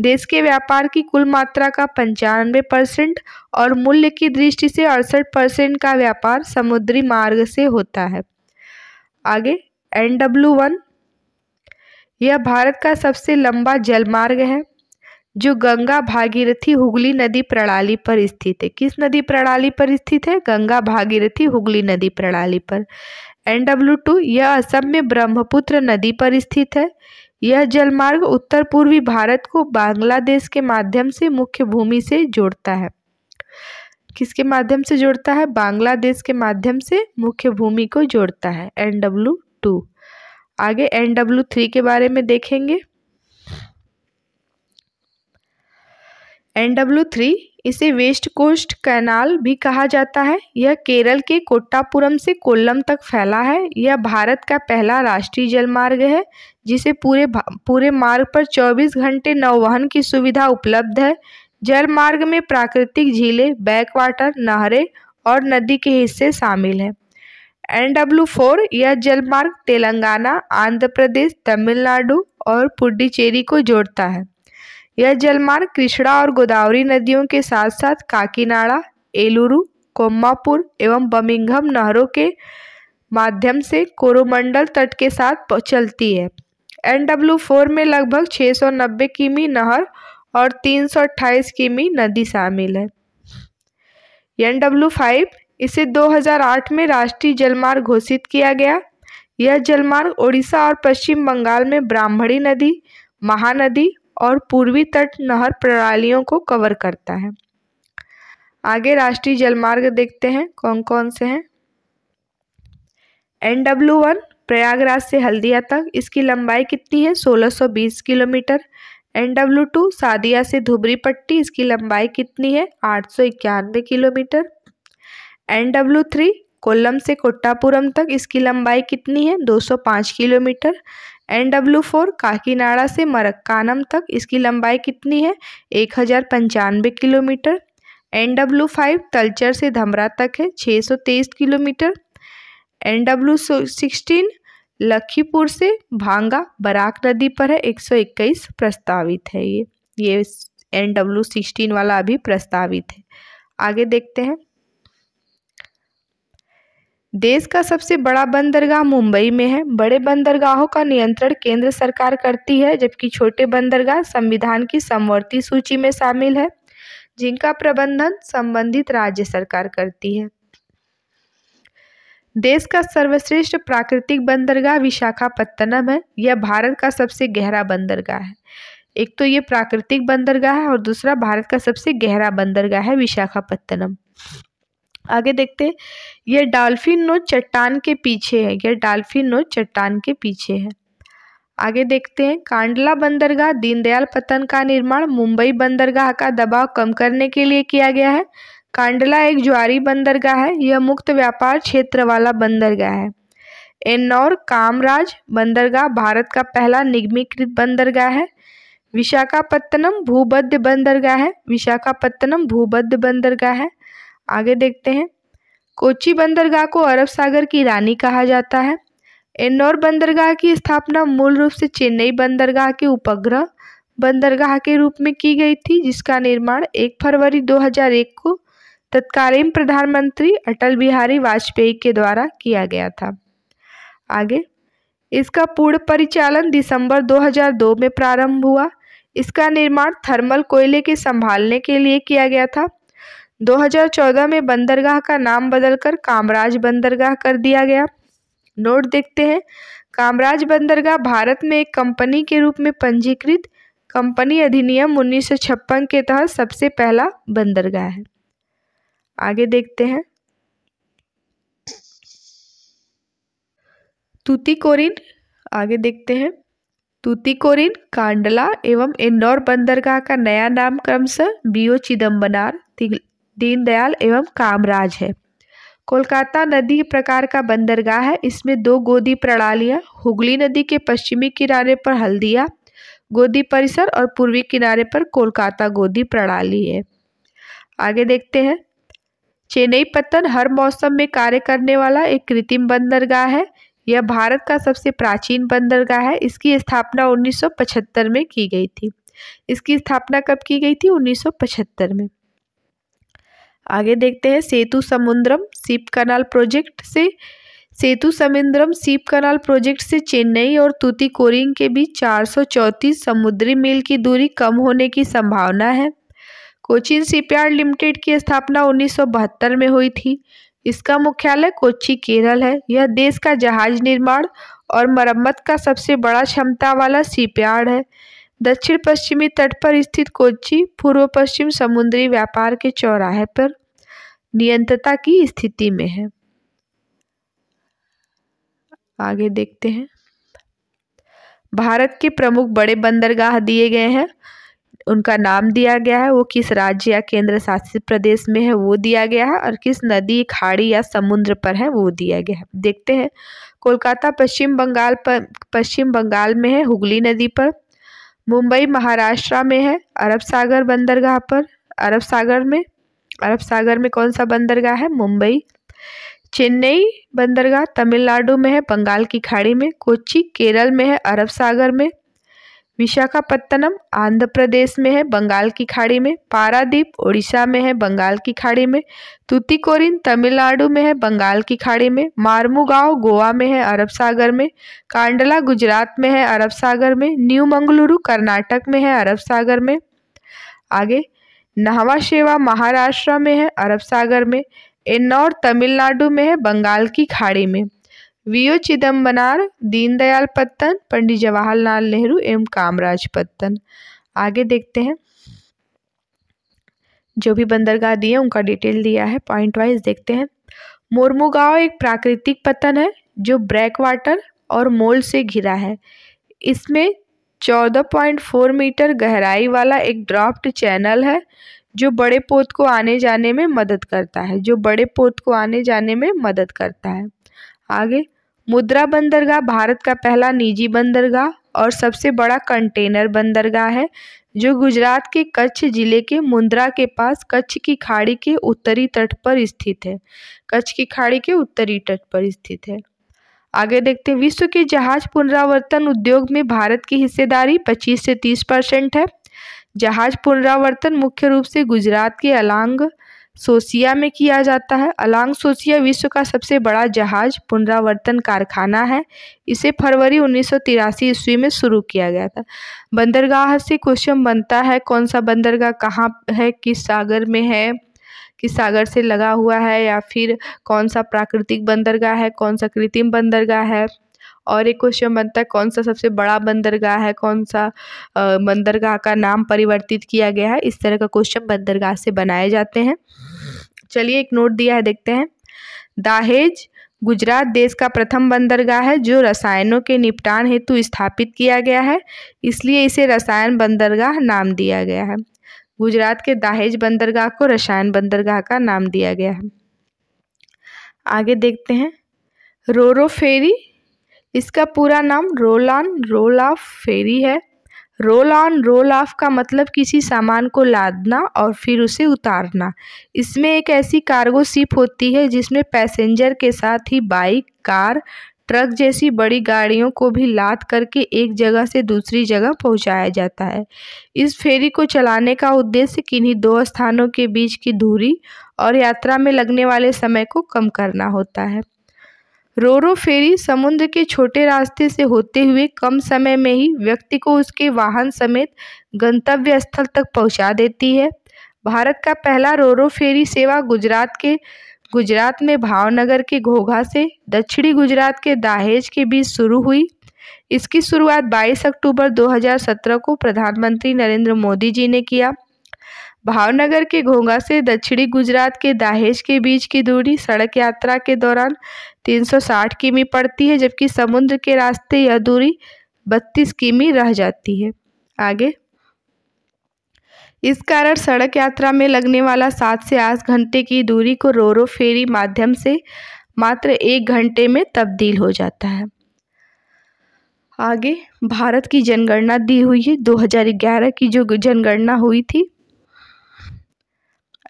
देश के व्यापार की कुल मात्रा का 95% और मूल्य की दृष्टि से 68% का व्यापार समुद्री मार्ग से होता है। आगे NW1, यह भारत का सबसे लंबा जलमार्ग है जो गंगा भागीरथी हुगली नदी प्रणाली पर स्थित है। किस नदी प्रणाली पर स्थित है? गंगा भागीरथी हुगली नदी प्रणाली पर। NW2, यह असम में ब्रह्मपुत्र नदी पर स्थित है। यह जलमार्ग उत्तर पूर्वी भारत को बांग्लादेश के माध्यम से मुख्य भूमि से जोड़ता है। किसके माध्यम से जोड़ता है? बांग्लादेश के माध्यम से मुख्य भूमि को जोड़ता है, NW2। आगे NW3 के बारे में देखेंगे। NW3 इसे वेस्ट कोस्ट कैनाल भी कहा जाता है। यह केरल के कोट्टापुरम से कोल्लम तक फैला है। यह भारत का पहला राष्ट्रीय जलमार्ग है जिसे पूरे मार्ग पर 24 घंटे नौवहन की सुविधा उपलब्ध है। जल मार्ग में प्राकृतिक झीलें, बैकवाटर, नहरें और नदी के हिस्से शामिल हैं। NW4 यह जलमार्ग तेलंगाना, आंध्र प्रदेश, तमिलनाडु और पुडुचेरी को जोड़ता है। यह जलमार्ग कृष्णा और गोदावरी नदियों के साथ साथ काकीनाडा, एलुरु, कोम्मापुर एवं बर्मिंघम नहरों के माध्यम से कोरोमंडल तट के साथ चलती है। NW4 में लगभग 690 किमी नहर और 328 किमी नदी शामिल है। NW5 इसे 2008 में राष्ट्रीय जलमार्ग घोषित किया गया। यह जलमार्ग ओडिशा और पश्चिम बंगाल में ब्राह्मणी नदी, महानदी और पूर्वी तट नहर प्रणालियों को कवर करता है। आगे राष्ट्रीय जलमार्ग देखते हैं कौन कौन से हैं। NW1 प्रयागराज से हल्दिया तक, इसकी लंबाई कितनी है? 1620 किलोमीटर। NW2 सादिया से धुबरी पट्टी, इसकी लंबाई कितनी है? 891 किलोमीटर। NW3 कोल्लम से कोट्टापुरम तक, इसकी लंबाई कितनी है? 205 किलोमीटर। NW4 काकीनाडा से मरक्कानम तक, इसकी लंबाई कितनी है? 1095 किलोमीटर। NW5 तलचर से धमरा तक है, 623 किलोमीटर। NW16 लखीपुर से भांगा बराक नदी पर है, 121 प्रस्तावित है। ये NW16 वाला अभी प्रस्तावित है। आगे देखते हैं। देश का सबसे बड़ा बंदरगाह मुंबई में है। बड़े बंदरगाहों का नियंत्रण केंद्र सरकार करती है, जबकि छोटे बंदरगाह संविधान की समवर्ती सूची में शामिल है, जिनका प्रबंधन संबंधित राज्य सरकार करती है। देश का सर्वश्रेष्ठ प्राकृतिक बंदरगाह विशाखापत्तनम है। यह भारत का सबसे गहरा बंदरगाह है। एक तो ये प्राकृतिक बंदरगाह है और दूसरा भारत का सबसे गहरा बंदरगाह है विशाखापत्तनम। आगे देखते हैं। यह डॉल्फिन नोच चट्टान के पीछे है। यह डॉल्फिन नोच चट्टान के पीछे है। आगे देखते हैं। कांडला बंदरगाह दीनदयाल पत्तन का निर्माण मुंबई बंदरगाह का दबाव कम करने के लिए किया गया है। कांडला एक ज्वारी बंदरगाह है। यह मुक्त व्यापार क्षेत्र वाला बंदरगाह है। एन्नौर कामराज बंदरगाह भारत का पहला निगमीकृत बंदरगाह है। विशाखापत्तनम भूबद्ध बंदरगाह है। विशाखापत्तनम भूबद्ध बंदरगाह है। आगे देखते हैं। कोच्चि बंदरगाह को अरब सागर की रानी कहा जाता है। एन्नौर बंदरगाह की स्थापना मूल रूप से चेन्नई बंदरगाह के उपग्रह बंदरगाह के रूप में की गई थी, जिसका निर्माण 1 फरवरी 2001 को तत्कालीन प्रधानमंत्री अटल बिहारी वाजपेयी के द्वारा किया गया था। आगे इसका पूर्ण परिचालन दिसंबर 2002 में प्रारंभ हुआ। इसका निर्माण थर्मल कोयले के संभालने के लिए किया गया था। 2014 में बंदरगाह का नाम बदलकर कामराज बंदरगाह कर दिया गया। नोट देखते हैं। कामराज बंदरगाह भारत में एक कंपनी के रूप में पंजीकृत कंपनी अधिनियम 1956 के तहत सबसे पहला बंदरगाह है। आगे देखते हैं। तूतीकोरिन। आगे देखते हैं। तूतीकोरिन, कांडला एवं इंदौर बंदरगाह का नया नाम क्रमशः BO चिदम्बरनार, दीनदयाल एवं कामराज है। कोलकाता नदी प्रकार का बंदरगाह है। इसमें 2 गोदी प्रणालियां हुगली नदी के पश्चिमी किनारे पर हल्दिया गोदी परिसर और पूर्वी किनारे पर कोलकाता गोदी प्रणाली है। आगे देखते हैं। चेन्नई पत्तन हर मौसम में कार्य करने वाला एक कृत्रिम बंदरगाह है। यह भारत का सबसे प्राचीन बंदरगाह है। इसकी स्थापना 1975 में की गई थी। इसकी स्थापना कब की गई थी? 1975 में। आगे देखते हैं। सेतु समुद्रम सीप कनाल प्रोजेक्ट से चेन्नई और तूतीकोरिन के बीच 434 समुद्री मील की दूरी कम होने की संभावना है। कोचीन शिपयार्ड लिमिटेड की स्थापना 1972 में हुई थी। इसका मुख्यालय कोच्चि, केरल है। यह देश का जहाज निर्माण और मरम्मत का सबसे बड़ा क्षमता वाला शिपयार्ड है। दक्षिण पश्चिमी तट पर स्थित कोच्चि पूर्व पश्चिम समुद्री व्यापार के चौराहे पर नियंत्रता की स्थिति में है। आगे देखते हैं, भारत के प्रमुख बड़े बंदरगाह दिए गए हैं, उनका नाम दिया गया है, वो किस राज्य या केंद्र शासित प्रदेश में है वो दिया गया है, और किस नदी, खाड़ी या समुद्र पर है वो दिया गया है। देखते हैं, कोलकाता पश्चिम बंगाल में है, हुगली नदी पर। मुंबई महाराष्ट्र में है, अरब सागर बंदरगाह पर, अरब सागर में कौन सा बंदरगाह है? मुंबई। चेन्नई बंदरगाह तमिलनाडु में है, बंगाल की खाड़ी में। कोच्चि केरल में है, अरब सागर में। विशाखापत्तनम आंध्र प्रदेश में है, बंगाल की खाड़ी में। पारादीप उड़ीसा में है, बंगाल की खाड़ी में। तूतीकोरिन तमिलनाडु में है, बंगाल की खाड़ी में। मार्मुगांव गोवा में है, अरब सागर में। कांडला गुजरात में है, अरब सागर में। न्यू मंगलुरु कर्नाटक में है, अरब सागर में। आगे, नाहवा शेवा महाराष्ट्र में है, अरब सागर में। एन्नौर तमिलनाडु में है, बंगाल की खाड़ी में। वीओ चिदम्बरनार, दीनदयाल पत्तन, पंडित जवाहरलाल नेहरू एवं कामराज पत्तन। आगे देखते हैं, जो भी बंदरगाह दिए उनका डिटेल दिया है, पॉइंट वाइज देखते हैं। मोरमुगांव एक प्राकृतिक पत्तन है जो ब्रेक वाटर और मोल्ड से घिरा है। इसमें 14.4 मीटर गहराई वाला एक ड्राफ्ट चैनल है जो बड़े पोत को आने जाने में मदद करता है, आगे, मुद्रा बंदरगाह भारत का पहला निजी बंदरगाह और सबसे बड़ा कंटेनर बंदरगाह है जो गुजरात के कच्छ जिले के मुंद्रा के पास कच्छ की खाड़ी के उत्तरी तट पर स्थित है। आगे देखते हैं, विश्व के जहाज पुनरावर्तन उद्योग में भारत की हिस्सेदारी 25 से 30% है। जहाज पुनरावर्तन मुख्य रूप से गुजरात के अलांग सोसिया में किया जाता है। अलांग सोसिया विश्व का सबसे बड़ा जहाज पुनरावर्तन कारखाना है। इसे फरवरी 1983 ईस्वी में शुरू किया गया था। बंदरगाह से क्वेश्चन बनता है, कौन सा बंदरगाह कहाँ है, किस सागर में है, किस सागर से लगा हुआ है, या फिर कौन सा प्राकृतिक बंदरगाह है, कौन सा कृत्रिम बंदरगाह है। और एक क्वेश्चन बनता है, कौन सा सबसे बड़ा बंदरगाह है, कौन सा बंदरगाह का नाम परिवर्तित किया गया है। इस तरह का क्वेश्चन बंदरगाह से बनाए जाते हैं। चलिए, एक नोट दिया है, देखते हैं। दाहेज गुजरात देश का प्रथम बंदरगाह है जो रसायनों के निपटान हेतु स्थापित किया गया है, इसलिए इसे रसायन बंदरगाह नाम दिया गया है। गुजरात के दाहेज बंदरगाह को रसायन बंदरगाह का नाम दिया गया है। आगे देखते हैं, रोरो फेरी, इसका पूरा नाम रोल ऑन रोल ऑफ फेरी है। रोल ऑन रोल ऑफ का मतलब किसी सामान को लादना और फिर उसे उतारना। इसमें एक ऐसी कार्गो शिप होती है जिसमें पैसेंजर के साथ ही बाइक, कार, ट्रक जैसी बड़ी गाड़ियों को भी लाद करके एक जगह से दूसरी जगह पहुंचाया जाता है। इस फेरी को चलाने का उद्देश्य किन्हीं दो स्थानों के बीच की दूरी और यात्रा में लगने वाले समय को कम करना होता है। रोरो फेरी समुद्र के छोटे रास्ते से होते हुए कम समय में ही व्यक्ति को उसके वाहन समेत गंतव्य स्थल तक पहुंचा देती है। भारत का पहला रोरो फेरी सेवा गुजरात में भावनगर के घोघा से दक्षिणी गुजरात के दाहेज के बीच शुरू हुई। इसकी शुरुआत 22 अक्टूबर 2017 को प्रधानमंत्री नरेंद्र मोदी जी ने किया। भावनगर के घोघा से दक्षिणी गुजरात के दाहेज के बीच की दूरी सड़क यात्रा के दौरान 360 किमी पड़ती है, जबकि समुद्र के रास्ते यह दूरी 32 किमी रह जाती है। आगे, इस कारण सड़क यात्रा में लगने वाला 7 से 8 घंटे की दूरी को रोरो फेरी माध्यम से मात्र 1 घंटे में तब्दील हो जाता है। आगे, भारत की जनगणना दी हुई है, 2011 की जो जनगणना हुई थी।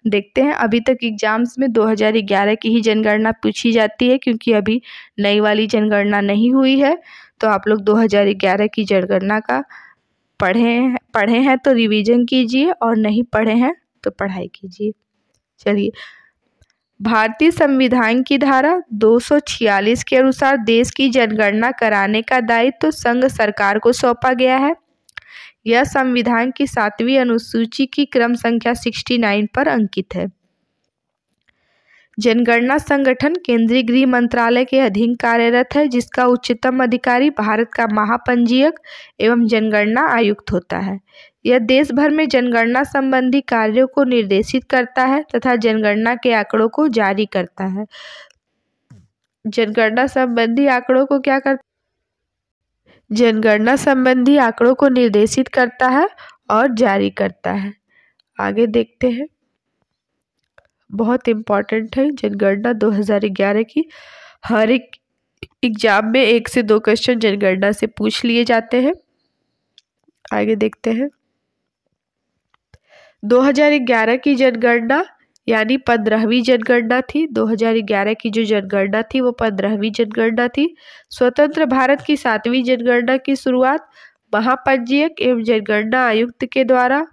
देखते हैं, अभी तक एग्जाम्स में 2011 की ही जनगणना पूछी जाती है, क्योंकि अभी नई वाली जनगणना नहीं हुई है। तो आप लोग 2011 की जनगणना का पढ़े हैं तो रिवीजन कीजिए, और नहीं पढ़े हैं तो पढ़ाई कीजिए। चलिए, भारतीय संविधान की धारा 246 के अनुसार देश की जनगणना कराने का दायित्व तो संघ सरकार को सौंपा गया है। यह संविधान की 7वीं अनुसूची की क्रम संख्या 69 पर अंकित है। जनगणना संगठन केंद्रीय गृह मंत्रालय के अधीन कार्यरत है, जिसका उच्चतम अधिकारी भारत का महापंजीयक एवं जनगणना आयुक्त होता है। यह देश भर में जनगणना संबंधी कार्यों को निर्देशित करता है तथा जनगणना के आंकड़ों को जारी करता है। जनगणना संबंधी आंकड़ों को क्या करता है? जनगणना संबंधी आंकड़ों को निर्देशित करता है और जारी करता है। आगे देखते हैं, बहुत इम्पॉर्टेंट है जनगणना 2011 की। हर एक एग्जाम में 1 से 2 क्वेश्चन जनगणना से पूछ लिए जाते हैं। आगे देखते हैं, 2011 की जनगणना यानी 15वीं जनगणना थी। 2011 की जो जनगणना थी वो 15वीं जनगणना थी। स्वतंत्र भारत की 7वीं जनगणना की शुरुआत महापंजीयक एवं जनगणना आयुक्त के द्वारा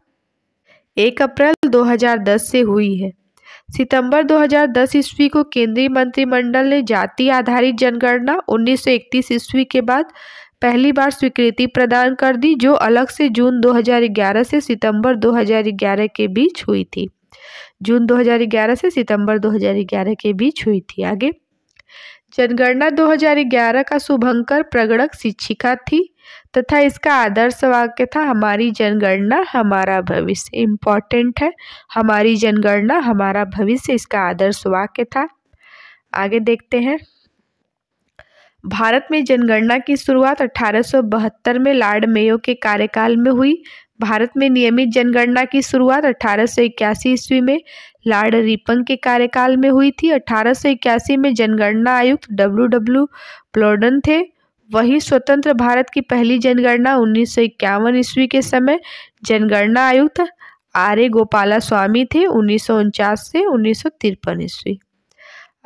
1 अप्रैल 2010 से हुई है। सितंबर 2010 ईस्वी को केंद्रीय मंत्रिमंडल ने जाति आधारित जनगणना 1931 ईस्वी के बाद पहली बार स्वीकृति प्रदान कर दी, जो अलग से जून 2011 से सितंबर 2011 के बीच हुई थी। जून 2011 से सितंबर 2011 के बीच हुई थी। आगे, जनगणना 2011 का शुभंकर प्रगणक शिक्षिका थी तथा इसका आदर्श वाक्य था, हमारी जनगणना हमारा भविष्य। इम्पॉर्टेंट है, हमारी जनगणना हमारा भविष्य, इसका आदर्श वाक्य था। आगे देखते हैं, भारत में जनगणना की शुरुआत 1872 में लॉर्ड मेयो के कार्यकाल में हुई। भारत में नियमित जनगणना की शुरुआत 1881 ईस्वी में लॉर्ड रिपन के कार्यकाल में हुई थी। 1881 में जनगणना आयुक्त W. प्लोडन थे। वही स्वतंत्र भारत की पहली जनगणना 1951 ईस्वी के समय जनगणना आयुक्त R. गोपालास्वामी थे, 1949 से 1953 ईस्वी।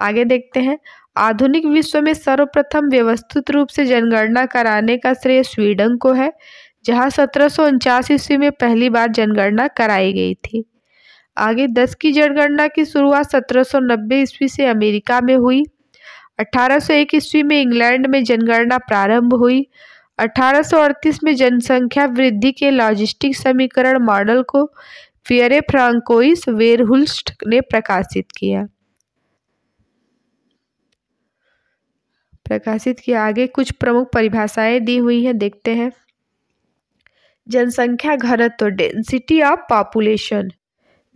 आगे देखते हैं, आधुनिक विश्व में सर्वप्रथम व्यवस्थित रूप से जनगणना कराने का श्रेय स्वीडन को है, जहां 1749 ईस्वी में पहली बार जनगणना कराई गई थी। आगे 10 की जनगणना की शुरुआत 1790 ईस्वी से अमेरिका में हुई। 1801 ईस्वी में इंग्लैंड में जनगणना प्रारंभ हुई। 1838 में जनसंख्या वृद्धि के लॉजिस्टिक समीकरण मॉडल को पियरे फ्रांकोइस वेरहुल्स्ट ने प्रकाशित किया। आगे कुछ प्रमुख परिभाषाएं दी हुई हैं, देखते हैं। जनसंख्या घनत्व, डेंसिटी ऑफ पॉपुलेशन।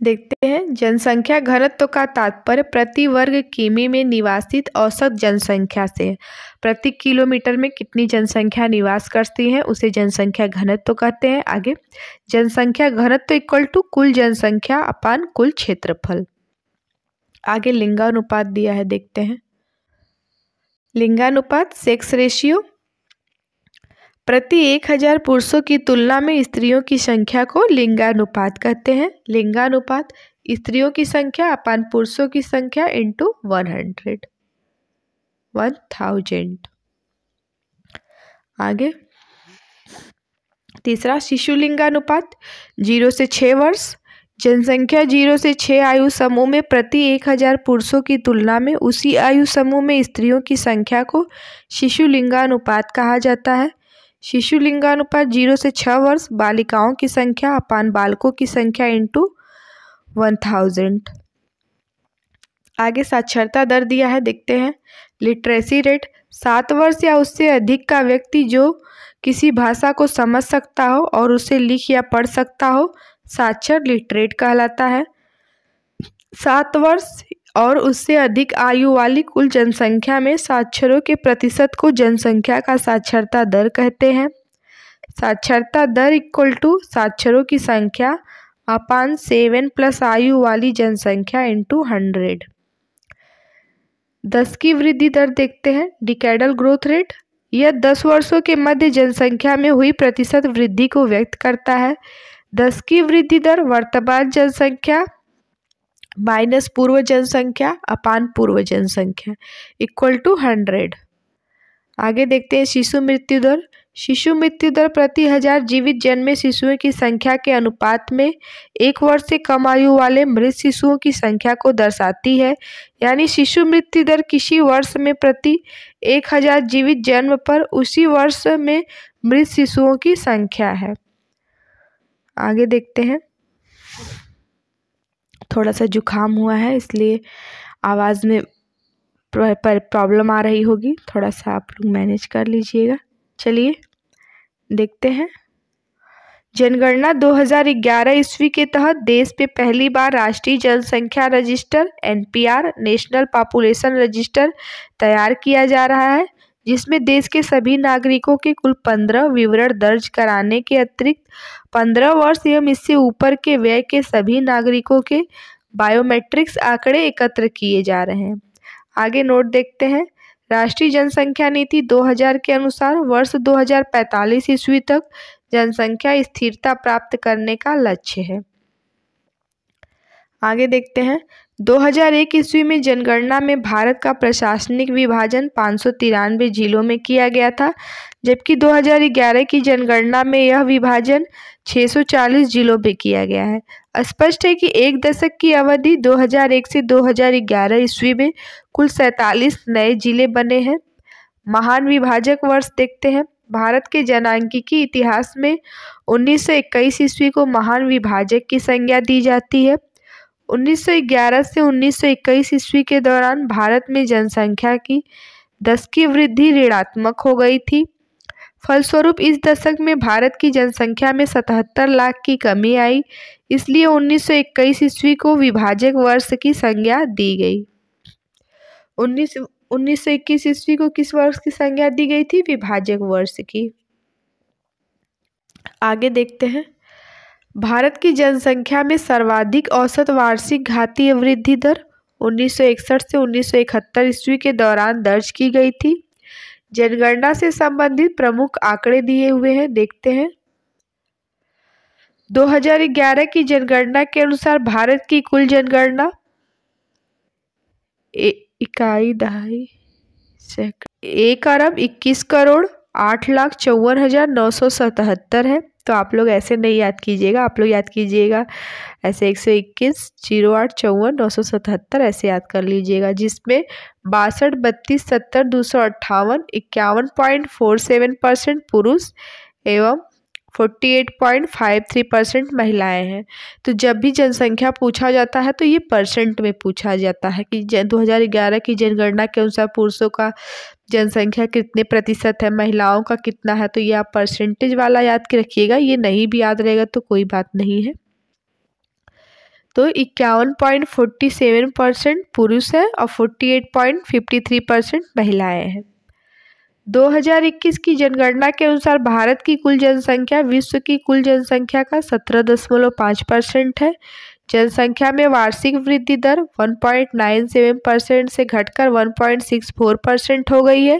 देखते हैं, जनसंख्या घनत्व का तात्पर्य प्रति वर्ग किमी में निवासित औसत जनसंख्या से। प्रति किलोमीटर में कितनी जनसंख्या निवास करती है उसे जनसंख्या घनत्व कहते हैं। आगे, जनसंख्या घनत्व इक्वल टू कुल जनसंख्या अपान कुल क्षेत्रफल। आगे लिंगानुपात दिया है, देखते हैं। लिंगानुपात, सेक्स रेशियो, प्रति 1000 पुरुषों की तुलना में स्त्रियों की संख्या को लिंगानुपात कहते हैं। लिंगानुपात स्त्रियों की संख्या अपान पुरुषों की संख्या इंटू 1000। आगे तीसरा, शिशु लिंगानुपात, 0 से 6 वर्ष। जनसंख्या 0 से 6 आयु समूह में प्रति 1000 पुरुषों की तुलना में उसी आयु समूह में स्त्रियों की संख्या को शिशु लिंगानुपात कहा जाता है। शिशु लिंगानुपात 0 से 6 वर्ष, बालिकाओं की संख्या अपान बालकों की संख्या इंटू 1000। आगे साक्षरता दर दिया है, देखते हैं। लिटरेसी रेट, 7 वर्ष या उससे अधिक का व्यक्ति जो किसी भाषा को समझ सकता हो और उसे लिख या पढ़ सकता हो साक्षर लिटरेट कहलाता है। 7 वर्ष और उससे अधिक आयु वाली कुल जनसंख्या में साक्षरों के प्रतिशत को जनसंख्या का साक्षरता दर कहते हैं। साक्षरता दर इक्वल टू साक्षरों की संख्या अपान 7 प्लस आयु वाली जनसंख्या इंटू 100। 10 की वृद्धि दर देखते हैं। डिकेडल ग्रोथ रेट, यह 10 वर्षों के मध्य जनसंख्या में हुई प्रतिशत वृद्धि को व्यक्त करता है। 10 की वृद्धि दर वर्तमान जनसंख्या माइनस पूर्व जनसंख्या अपान पूर्व जनसंख्या इक्वल टू 100। आगे देखते हैं शिशु मृत्यु दर। शिशु मृत्यु दर प्रति 1000 जीवित जन्मे शिशुओं की संख्या के अनुपात में 1 वर्ष से कम आयु वाले मृत शिशुओं की संख्या को दर्शाती है। यानी शिशु मृत्यु दर किसी वर्ष में प्रति 1000 जीवित जन्म पर उसी वर्ष में मृत शिशुओं की संख्या है। आगे देखते हैं, थोड़ा सा जुकाम हुआ है इसलिए आवाज़ में प्रॉब्लम आ रही होगी, थोड़ा सा आप लोग मैनेज कर लीजिएगा। चलिए देखते हैं। जनगणना 2011 ईस्वी के तहत देश में पहली बार राष्ट्रीय जनसंख्या register NPR national population register तैयार किया जा रहा है, जिसमें देश के सभी नागरिकों के कुल 15 विवरण दर्ज कराने के अतिरिक्त 15 वर्ष एवं इससे ऊपर के वय के सभी नागरिकों के बायोमेट्रिक्स आंकड़े एकत्र किए जा रहे हैं। आगे नोट देखते हैं। राष्ट्रीय जनसंख्या नीति 2000 के अनुसार वर्ष 2045 ईस्वी तक जनसंख्या स्थिरता प्राप्त करने का लक्ष्य है। आगे देखते हैं। 2001 ईस्वी में जनगणना में भारत का प्रशासनिक विभाजन 593 जिलों में किया गया था, जबकि 2011 की जनगणना में यह विभाजन 640 जिलों में किया गया है। स्पष्ट है कि एक दशक की अवधि 2001 से 2011 ईस्वी में कुल 47 नए जिले बने हैं। महान विभाजक वर्ष देखते हैं। भारत के जनांकीय इतिहास में 1921 ईस्वी को महान विभाजक की संज्ञा दी जाती है। 1911 से 1921 ईस्वी के दौरान भारत में जनसंख्या की 10 की वृद्धि ऋणात्मक हो गई थी। फलस्वरूप इस दशक में भारत की जनसंख्या में 77 लाख की कमी आई, इसलिए 1921 ईस्वी को विभाजक वर्ष की संज्ञा दी गई। 1921 ईस्वी को किस वर्ष की संज्ञा दी गई थी? विभाजक वर्ष की। आगे देखते हैं। भारत की जनसंख्या में सर्वाधिक औसत वार्षिक घातीय वृद्धि दर 1961 से 1971 ईस्वी के दौरान दर्ज की गई थी। जनगणना से संबंधित प्रमुख आंकड़े दिए हुए हैं, देखते हैं। 2011 की जनगणना के अनुसार भारत की कुल जनगणना इकाई दहाई 1,21,08,54,977 है। तो आप लोग ऐसे नहीं याद कीजिएगा, आप लोग याद कीजिएगा ऐसे 121,08,54,977 ऐसे याद कर लीजिएगा, जिसमें 62, 32, 70, 258, 51.47% पुरुष एवं 48.53% महिलाएं हैं। तो जब भी जनसंख्या पूछा जाता है तो ये परसेंट में पूछा जाता है कि 2011 की जनगणना के अनुसार पुरुषों का जनसंख्या कितने प्रतिशत है, महिलाओं का कितना है। तो ये आप परसेंटेज वाला याद के रखिएगा, ये नहीं भी याद रहेगा तो कोई बात नहीं है। तो 51.47% पुरुष है और 48.53% महिलाएं हैं। 2021 की जनगणना के अनुसार भारत की कुल जनसंख्या विश्व की कुल जनसंख्या का 17.5% है। जनसंख्या में वार्षिक वृद्धि दर 1.97% से घटकर 1.64% हो गई है,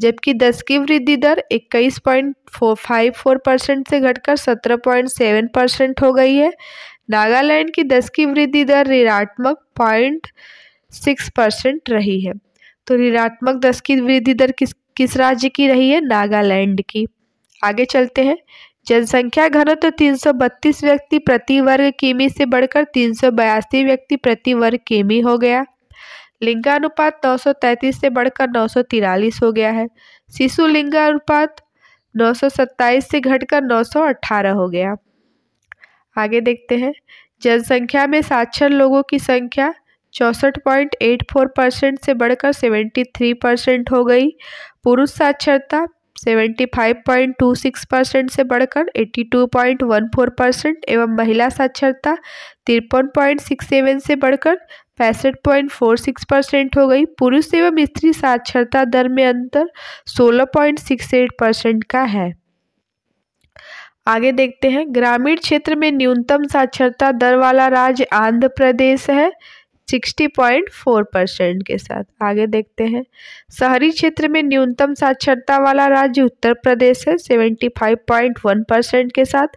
जबकि 10 की वृद्धि दर 21.54% से घटकर 17.7% हो गई है। नागालैंड की 10 की वृद्धि दर ऋणात्मक 0.6% रही है। तो ऋणात्मक 10 की वृद्धि दर किस राज्य की रही है? नागालैंड की। आगे चलते हैं। जनसंख्या घनत्व 332 व्यक्ति प्रति वर्ग किमी से बढ़कर 382 व्यक्ति प्रति वर्ग किमी हो गया। लिंगानुपात 933 से बढ़कर 943 हो गया है। शिशु लिंगानुपात 927 से घटकर 918 हो गया। आगे देखते हैं। जनसंख्या में साक्षर लोगों की संख्या 64.84% से बढ़कर 73% हो गई। पुरुष साक्षरता 75.26% से बढ़कर 82.14% एवं महिला साक्षरता 53.67 से बढ़कर 65.46% हो गई। पुरुष एवं स्त्री साक्षरता दर में अंतर 16.68% का है। आगे देखते हैं। ग्रामीण क्षेत्र में न्यूनतम साक्षरता दर वाला राज्य आंध्र प्रदेश है 60.4% के साथ। आगे देखते हैं। शहरी क्षेत्र में न्यूनतम साक्षरता वाला राज्य उत्तर प्रदेश है 75.1% के साथ।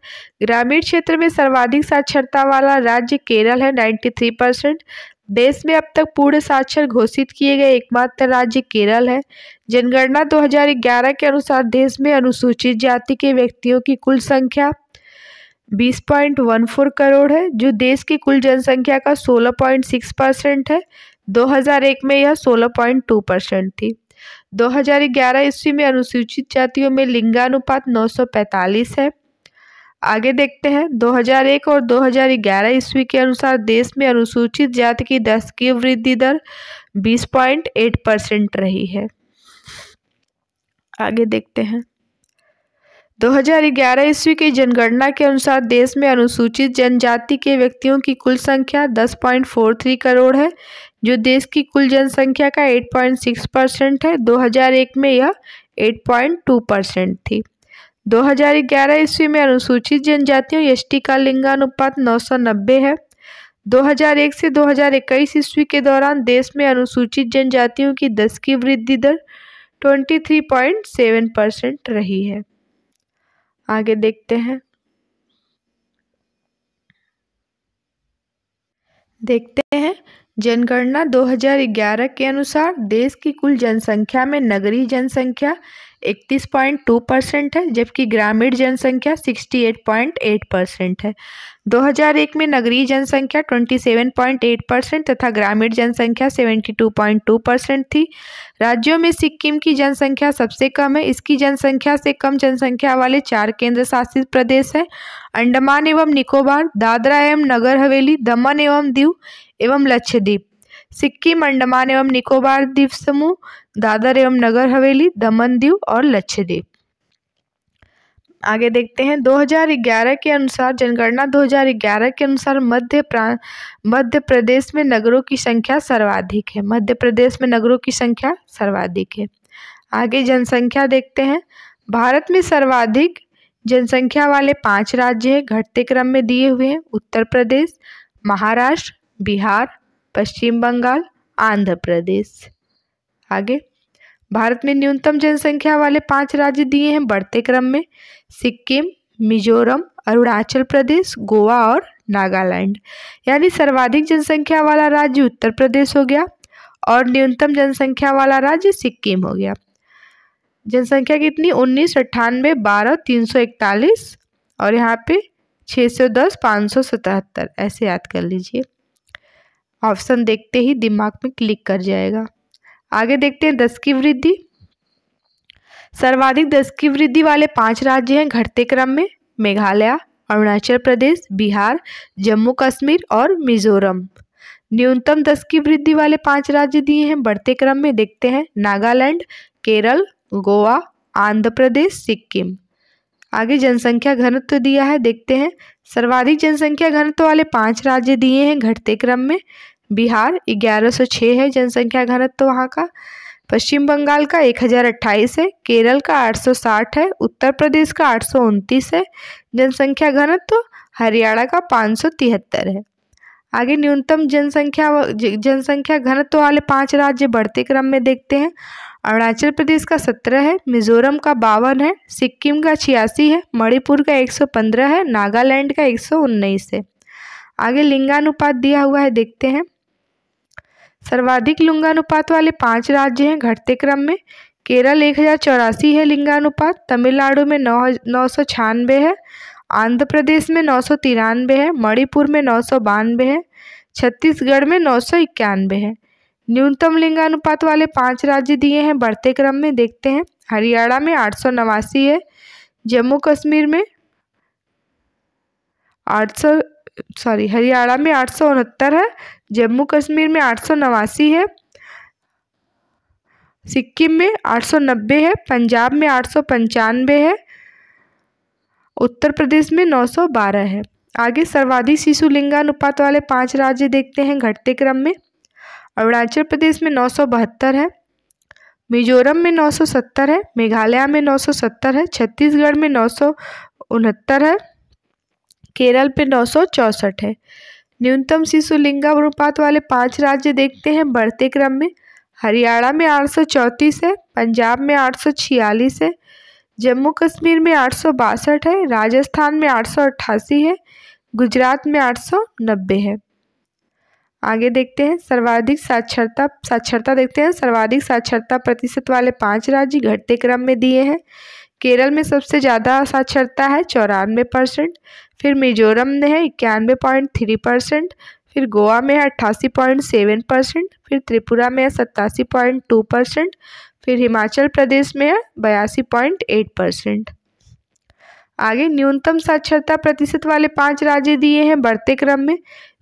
ग्रामीण क्षेत्र में सर्वाधिक साक्षरता वाला राज्य केरल है 93%। देश में अब तक पूर्ण साक्षर घोषित किए गए एकमात्र राज्य केरल है। जनगणना 2011 के अनुसार देश में अनुसूचित जाति के व्यक्तियों की कुल संख्या 20.14 करोड़ है, जो देश की कुल जनसंख्या का 16.6% है। 2001 में यह 16.2% थी। 2011 ईस्वी में अनुसूचित जातियों में लिंगानुपात 945 है। आगे देखते हैं 2001 और 2011 ईस्वी के अनुसार देश में अनुसूचित जाति की दशकीय वृद्धि दर 20.8% रही है। आगे देखते हैं 2011 ईस्वी की जनगणना के अनुसार देश में अनुसूचित जनजाति के व्यक्तियों की कुल संख्या 10.43 करोड़ है, जो देश की कुल जनसंख्या का 8.6% है। 2001 में यह 8.2% थी। 2011 ईस्वी में अनुसूचित जनजातियों एसटी का लिंगानुपात 990 है। 2001 से 2021 ईस्वी के दौरान देश में अनुसूचित जनजातियों की 10 की वृद्धि दर 23.7% रही है। आगे देखते हैं जनगणना 2011 के अनुसार देश की कुल जनसंख्या में नगरीय जनसंख्या 31.2% है, जबकि ग्रामीण जनसंख्या 68.8% है। 2001 में नगरीय जनसंख्या 27.8% तथा ग्रामीण जनसंख्या 72.2% थी। राज्यों में सिक्किम की जनसंख्या सबसे कम है। इसकी जनसंख्या से कम जनसंख्या वाले 4 केंद्र शासित प्रदेश हैं: अंडमान एवं निकोबार, दादरा एवं नगर हवेली, दमन एवं दीव एवं लक्षद्वीप। सिक्किम, अंडमान एवं निकोबार द्वीप समूह, दादर एवं नगर हवेली, दमन दीव और लक्षद्वीप। आगे देखते हैं 2011 के अनुसार जनगणना 2011 के अनुसार मध्य प्रदेश में नगरों की संख्या सर्वाधिक है। मध्य प्रदेश में नगरों की संख्या सर्वाधिक है। आगे जनसंख्या देखते हैं। भारत में सर्वाधिक जनसंख्या वाले 5 राज्य हैं, घटते क्रम में दिए हुए हैं: उत्तर प्रदेश, महाराष्ट्र, बिहार, पश्चिम बंगाल, आंध्र प्रदेश। आगे भारत में न्यूनतम जनसंख्या वाले 5 राज्य दिए हैं बढ़ते क्रम में: सिक्किम, मिजोरम, अरुणाचल प्रदेश, गोवा और नागालैंड। यानी सर्वाधिक जनसंख्या वाला राज्य उत्तर प्रदेश हो गया और न्यूनतम जनसंख्या वाला राज्य सिक्किम हो गया। जनसंख्या कितनी? 19, 98, 12, 341 और यहाँ पे 610, 577 ऐसे याद कर लीजिए। ऑप्शन देखते ही दिमाग में क्लिक कर जाएगा। आगे देखते हैं 10 की वृद्धि। सर्वाधिक 10 की वृद्धि वाले 5 राज्य हैं घटते क्रम में: मेघालय, अरुणाचल प्रदेश, बिहार, जम्मू कश्मीर और मिजोरम। न्यूनतम 10 की वृद्धि वाले 5 राज्य दिए हैं बढ़ते क्रम में, देखते हैं नागालैंड, केरल, गोवा, आंध्र प्रदेश, सिक्किम। आगे जनसंख्या घनत्व दिया है, देखते हैं। सर्वाधिक जनसंख्या घनत्व वाले 5 राज्य दिए हैं घटते क्रम में: बिहार 1106 है जनसंख्या घनत्व वहाँ का, पश्चिम बंगाल का 1028 है, केरल का 860 है, उत्तर प्रदेश का 829 है जनसंख्या घनत्व, हरियाणा का 573 है। आगे न्यूनतम जनसंख्या घनत्व वाले 5 राज्य बढ़ते क्रम में देखते हैं। अरुणाचल प्रदेश का 17 है, मिजोरम का 52 है, सिक्किम का 86 है, मणिपुर का 115 है, नागालैंड का 119 है। आगे लिंगानुपात दिया हुआ है, देखते हैं। सर्वाधिक लिंगानुपात वाले 5 राज्य हैं घटते क्रम में: केरल 1084 है लिंगानुपात, तमिलनाडु में 996 है, आंध्र प्रदेश में 993 है, मणिपुर में 992 है, छत्तीसगढ़ में 991 है। न्यूनतम लिंगानुपात वाले 5 राज्य दिए हैं बढ़ते क्रम में, देखते हैं। हरियाणा में 889 है, जम्मू कश्मीर में हरियाणा में 869 है, जम्मू कश्मीर में 889 है, सिक्किम में 890 है, पंजाब में 895 है, उत्तर प्रदेश में 912 है। आगे सर्वाधिक शिशु लिंगानुपात वाले 5 राज्य देखते हैं घटते क्रम में: अरुणाचल प्रदेश में 972 है, मिजोरम में 970 है, मेघालय में 970 है, छत्तीसगढ़ में 969 है, केरल पे 964 है। न्यूनतम शिशु लिंगानुपात वाले 5 राज्य देखते हैं बढ़ते क्रम में: हरियाणा में 834 है, पंजाब में 846 है, जम्मू कश्मीर में 862 है, राजस्थान में 888 है, गुजरात में 890 है। आगे देखते हैं सर्वाधिक साक्षरता देखते हैं। सर्वाधिक साक्षरता प्रतिशत वाले 5 राज्य घटते क्रम में दिए हैं: केरल में सबसे ज़्यादा साक्षरता है 94%, फिर मिजोरम में है 91.3%, फिर गोवा में है 88.7%, फिर त्रिपुरा में है 87.2%, फिर हिमाचल प्रदेश में है 82.8%। आगे न्यूनतम साक्षरता प्रतिशत वाले 5 राज्य दिए हैं बढ़ते क्रम में।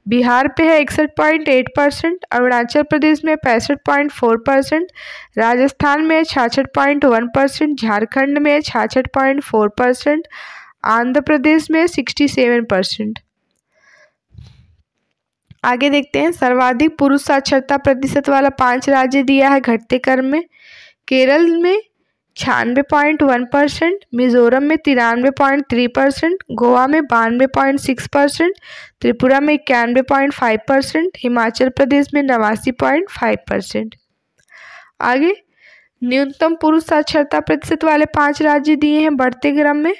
बिहार पे है 61.8%, अरुणाचल प्रदेश में 65.4%, राजस्थान में 66.1%, झारखंड में 66.4%, आंध्र प्रदेश में 67%। आगे देखते हैं सर्वाधिक पुरुष साक्षरता प्रतिशत वाला 5 राज्य दिया है घटते क्रम में। केरल में 96.1%, मिजोरम में 93.3%, गोवा में 92.6%, त्रिपुरा में 91.5%, हिमाचल प्रदेश में 89.5%। आगे न्यूनतम पुरुष साक्षरता प्रतिशत वाले 5 राज्य दिए हैं बढ़ते क्रम में।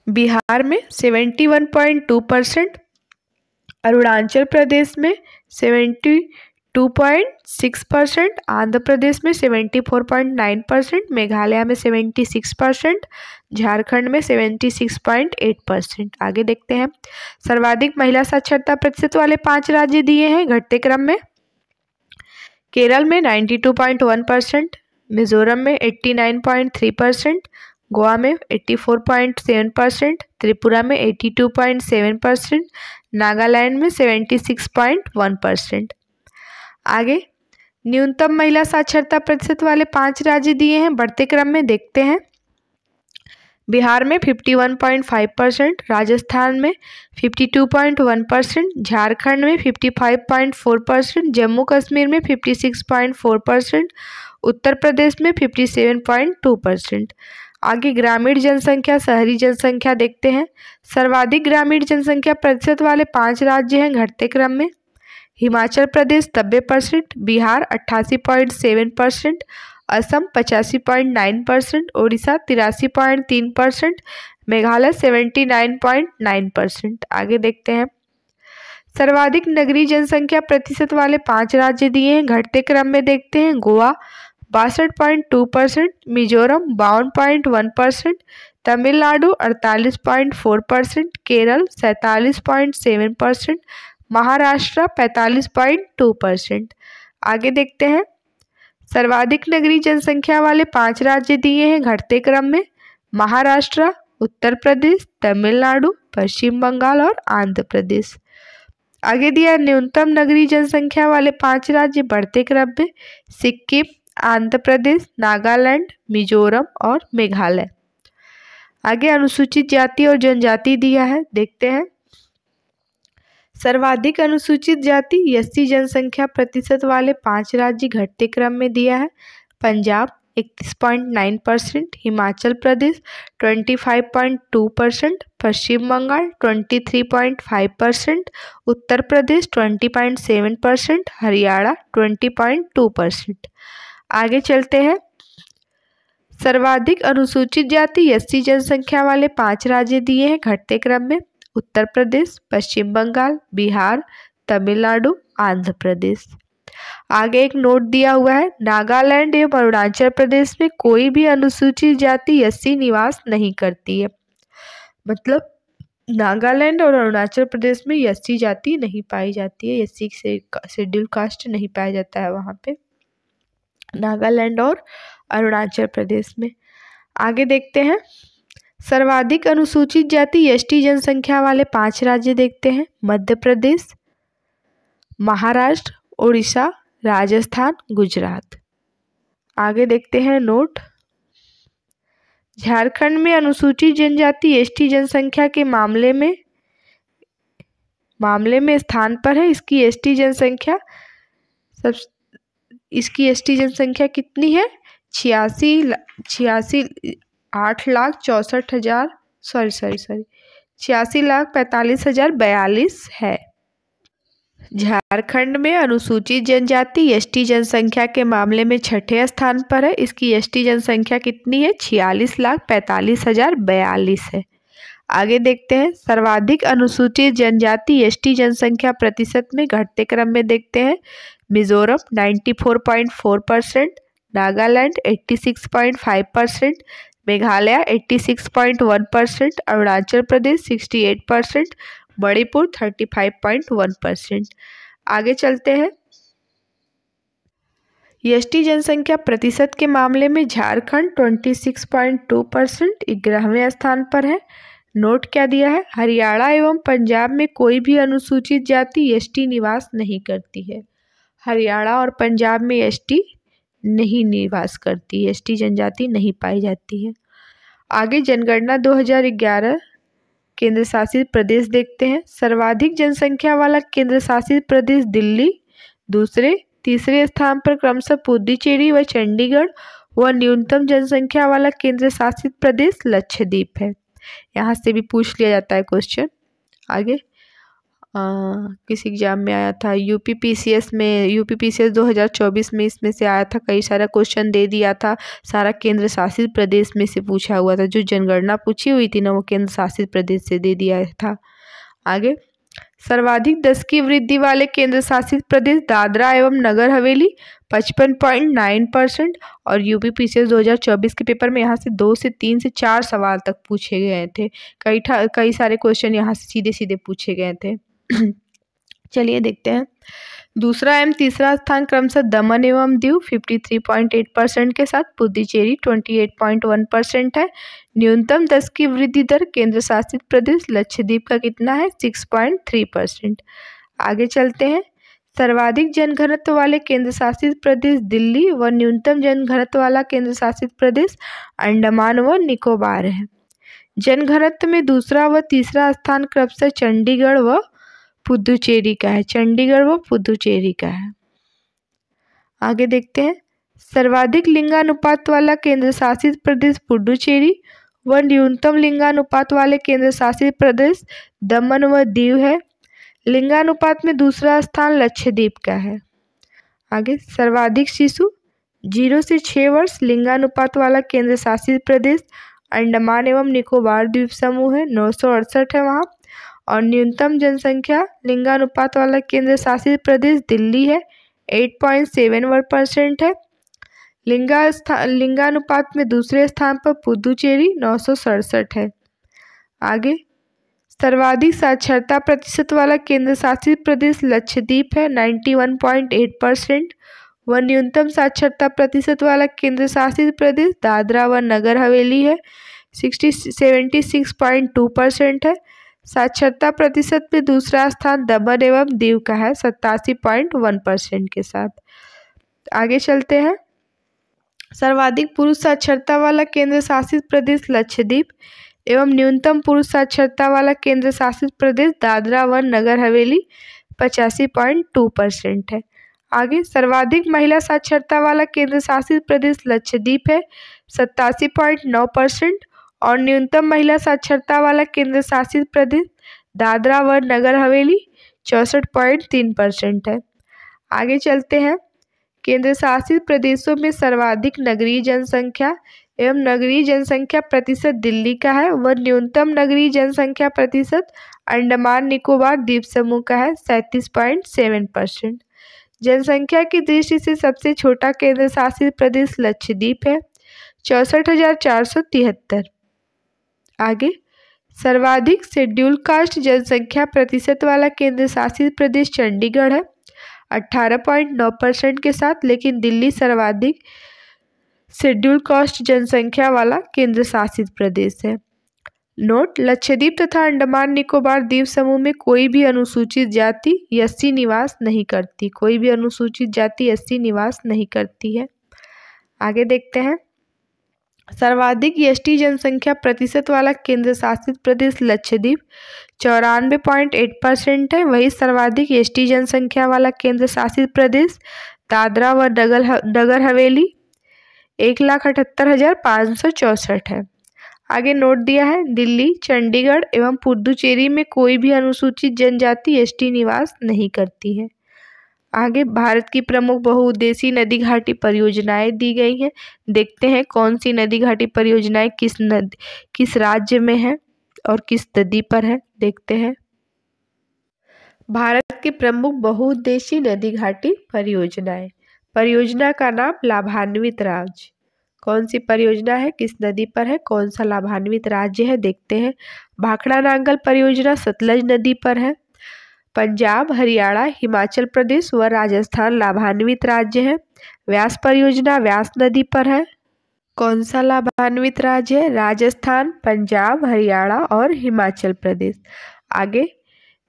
बिहार में 71.2%, अरुणाचल प्रदेश में 72.6%, आंध्र प्रदेश में 74.9%, मेघालय में 76%, झारखंड में 76.8%। आगे देखते हैं सर्वाधिक महिला साक्षरता प्रतिशत वाले 5 राज्य दिए हैं घटते क्रम में। केरल में 92.1%, मिजोरम में 89.3%, गोवा में 84.7%, त्रिपुरा में 82.7%, नागालैंड में 76.1%। आगे न्यूनतम महिला साक्षरता प्रतिशत वाले 5 राज्य दिए हैं बढ़ते क्रम में, देखते हैं। बिहार में 51.5%, राजस्थान में 52.1%, झारखंड में 55.4%, जम्मू कश्मीर में 56.4%, उत्तर प्रदेश में 57.2%। आगे ग्रामीण जनसंख्या शहरी जनसंख्या देखते हैं। सर्वाधिक ग्रामीण जनसंख्या प्रतिशत वाले 5 राज्य हैं घटते क्रम में। हिमाचल प्रदेश 90%, बिहार 88.7%, असम 85.9%, ओडिशा 83.3%, मेघालय 79.9%। आगे देखते हैं सर्वाधिक नगरीय जनसंख्या प्रतिशत वाले 5 राज्य दिए हैं घटते क्रम में, देखते हैं। गोवा 62.2%, मिजोरम 52.1%, तमिलनाडु 48.4%, केरल 47.7%, महाराष्ट्र 45.2%। आगे देखते हैं सर्वाधिक नगरीय जनसंख्या वाले 5 राज्य दिए हैं घटते क्रम में। महाराष्ट्र, उत्तर प्रदेश, तमिलनाडु, पश्चिम बंगाल और आंध्र प्रदेश। आगे दिया न्यूनतम नगरीय जनसंख्या वाले 5 राज्य बढ़ते क्रम में। सिक्किम, आंध्र प्रदेश, नागालैंड, मिजोरम और मेघालय। आगे अनुसूचित जाति और जनजाति दिया है, देखते हैं। सर्वाधिक अनुसूचित जाति एससी जनसंख्या प्रतिशत वाले 5 राज्य घटते क्रम में दिया है। पंजाब 31.9%, हिमाचल प्रदेश 25.2%, पश्चिम बंगाल 23.5%, उत्तर प्रदेश 20.7%, हरियाणा 20.2%। आगे चलते हैं सर्वाधिक अनुसूचित जाति एससी जनसंख्या वाले 5 राज्य दिए हैं घटते क्रम में। उत्तर प्रदेश, पश्चिम बंगाल, बिहार, तमिलनाडु, आंध्र प्रदेश। आगे एक नोट दिया हुआ है, नागालैंड एवं अरुणाचल प्रदेश में कोई भी अनुसूचित जाति एससी निवास नहीं करती है। मतलब नागालैंड और अरुणाचल प्रदेश में एससी जाति नहीं पाई जाती है, एससी से शेड्यूल कास्ट नहीं पाया जाता है वहाँ पे, नागालैंड और अरुणाचल प्रदेश में। आगे देखते हैं सर्वाधिक अनुसूचित जाति एसटी जनसंख्या वाले 5 राज्य देखते हैं। मध्य प्रदेश, महाराष्ट्र, उड़ीसा, राजस्थान, गुजरात। आगे देखते हैं नोट, झारखंड में अनुसूचित जनजाति एसटी जनसंख्या के मामले में स्थान पर है। इसकी एसटी जनसंख्या कितनी है? 86,45,042 है। झारखंड में अनुसूचित जनजाति एसटी जनसंख्या के मामले में 6ठे स्थान पर है। इसकी एसटी जनसंख्या कितनी है? 46,45,042 है। आगे देखते हैं सर्वाधिक अनुसूचित जनजाति एसटी जनसंख्या प्रतिशत में घटते क्रम में, देखते हैं। मिजोरम 94.4%, नागालैंड 86.5%, मेघालय 86.1%, अरुणाचल प्रदेश 68%, मणिपुर 35.1%। आगे चलते हैं एसटी जनसंख्या प्रतिशत के मामले में झारखंड 26.2% 11वें स्थान पर है। नोट क्या दिया है, हरियाणा एवं पंजाब में कोई भी अनुसूचित जाति एसटी निवास नहीं करती है। हरियाणा और पंजाब में एसटी नहीं निवास करती, एसटी जनजाति नहीं पाई जाती है। आगे जनगणना 2011 केंद्र शासित प्रदेश देखते हैं। सर्वाधिक जनसंख्या वाला केंद्र शासित प्रदेश दिल्ली, तीसरे स्थान पर क्रमशः पुडुचेरी व चंडीगढ़ व न्यूनतम जनसंख्या वाला केंद्र शासित प्रदेश लक्षद्वीप है। यहाँ से भी पूछ लिया जाता है क्वेश्चन। आगे किसी एग्जाम में आया था, यूपीपीसीएस 2024 में इसमें से आया था, कई सारा क्वेश्चन दे दिया था, सारा केंद्र शासित प्रदेश में से पूछा हुआ था। जो जनगणना पूछी हुई थी ना, वो केंद्र शासित प्रदेश से दे दिया था। आगे सर्वाधिक 10 की वृद्धि वाले केंद्र शासित प्रदेश दादरा एवं नगर हवेली 55.9%। और यूपीपीसीएस 2024 के पेपर में यहाँ से 2 से 3 से 4 सवाल तक पूछे गए थे। कई सारे क्वेश्चन यहाँ से सीधे सीधे पूछे गए थे। चलिए देखते हैं। दूसरा एवं तीसरा स्थान क्रमशः दमन एवं दीव 53.8% के साथ पुडुचेरी 28.1% है। न्यूनतम 10 की वृद्धि दर केंद्र शासित प्रदेश लक्षद्वीप का कितना है, 6.3%। आगे चलते हैं। सर्वाधिक जनघनत्व वाले केंद्र शासित प्रदेश दिल्ली व न्यूनतम जनघनत्व वाला केंद्र शासित प्रदेश अंडमान व निकोबार है। जनघनत्व में दूसरा व तीसरा स्थान क्रमशः चंडीगढ़ व पुडुचेरी का है, चंडीगढ़ व पुडुचेरी का है। आगे देखते हैं। सर्वाधिक लिंगानुपात वाला केंद्र शासित प्रदेश पुडुचेरी व न्यूनतम लिंगानुपात वाले केंद्र शासित प्रदेश दमन व दीव है। लिंगानुपात में दूसरा स्थान लक्षद्वीप का है। आगे सर्वाधिक शिशु 0 से 6 वर्ष लिंगानुपात वाला केंद्र शासित प्रदेश अंडमान एवं निकोबार द्वीप समूह है, 968 है वहाँ। और न्यूनतम जनसंख्या लिंगानुपात वाला केंद्र शासित प्रदेश दिल्ली है, 8.71% है। लिंगानुपात में दूसरे स्थान पर पुडुचेरी 967 है। आगे सर्वाधिक साक्षरता प्रतिशत वाला केंद्र शासित प्रदेश लक्षद्वीप है, 91.8%। व न्यूनतम साक्षरता प्रतिशत वाला केंद्र शासित प्रदेश दादरा व नगर हवेली है, 76.2% है। साक्षरता प्रतिशत में दूसरा स्थान दमन एवं दीव का है, 87.1% के साथ। आगे चलते हैं। सर्वाधिक पुरुष साक्षरता वाला केंद्र शासित प्रदेश लक्षद्वीप एवं न्यूनतम पुरुष साक्षरता वाला केंद्र शासित प्रदेश दादरा व नगर हवेली 85.2% है। आगे सर्वाधिक महिला साक्षरता वाला केंद्र शासित प्रदेश लक्षद्वीप है, 87.9%। और न्यूनतम महिला साक्षरता वाला केंद्र शासित प्रदेश दादरा व नगर हवेली 64.3% है। आगे चलते हैं। केंद्र शासित प्रदेशों में सर्वाधिक नगरीय जनसंख्या एवं नगरीय जनसंख्या प्रतिशत दिल्ली का है व न्यूनतम नगरीय जनसंख्या प्रतिशत अंडमान निकोबार द्वीप समूह का है, 37.7%। जनसंख्या की दृष्टि से सबसे छोटा केंद्र शासित प्रदेश लक्षद्वीप है, 64,473। आगे सर्वाधिक शेड्यूल कास्ट जनसंख्या प्रतिशत वाला केंद्र शासित प्रदेश चंडीगढ़ है, 18.9% के साथ। लेकिन दिल्ली सर्वाधिक शेड्यूल कास्ट जनसंख्या वाला केंद्र शासित प्रदेश है। नोट, लक्षद्वीप तथा अंडमान निकोबार द्वीप समूह में कोई भी अनुसूचित जाति एससी निवास नहीं करती, कोई भी अनुसूचित जाति एससी निवास नहीं करती है। आगे देखते हैं। सर्वाधिक एसटी जनसंख्या प्रतिशत वाला केंद्र शासित प्रदेश लक्षद्वीप 94.8% है। वही सर्वाधिक एसटी जनसंख्या वाला केंद्र शासित प्रदेश दादरा व नगर हवेली 1,78,564 है। आगे नोट दिया है, दिल्ली, चंडीगढ़ एवं पुडुचेरी में कोई भी अनुसूचित जनजाति एसटी निवास नहीं करती है। आगे भारत की प्रमुख बहुउद्देशीय नदी घाटी परियोजनाएं दी गई हैं। देखते हैं कौन सी नदी घाटी परियोजनाएं किस राज्य में है और किस नदी पर है, देखते हैं। भारत की प्रमुख बहुउद्देशीय नदी घाटी परियोजनाएं। परियोजना का नाम लाभान्वित राज्य। कौन सी परियोजना है, किस नदी पर है, कौन सा लाभान्वित राज्य है, देखते हैं। भाखड़ा नांगल परियोजना सतलज नदी पर है। पंजाब, हरियाणा, हिमाचल प्रदेश व राजस्थान लाभान्वित राज्य हैं। व्यास परियोजना व्यास नदी पर है। कौन सा लाभान्वित राज्य है? राजस्थान, पंजाब, हरियाणा और हिमाचल प्रदेश। आगे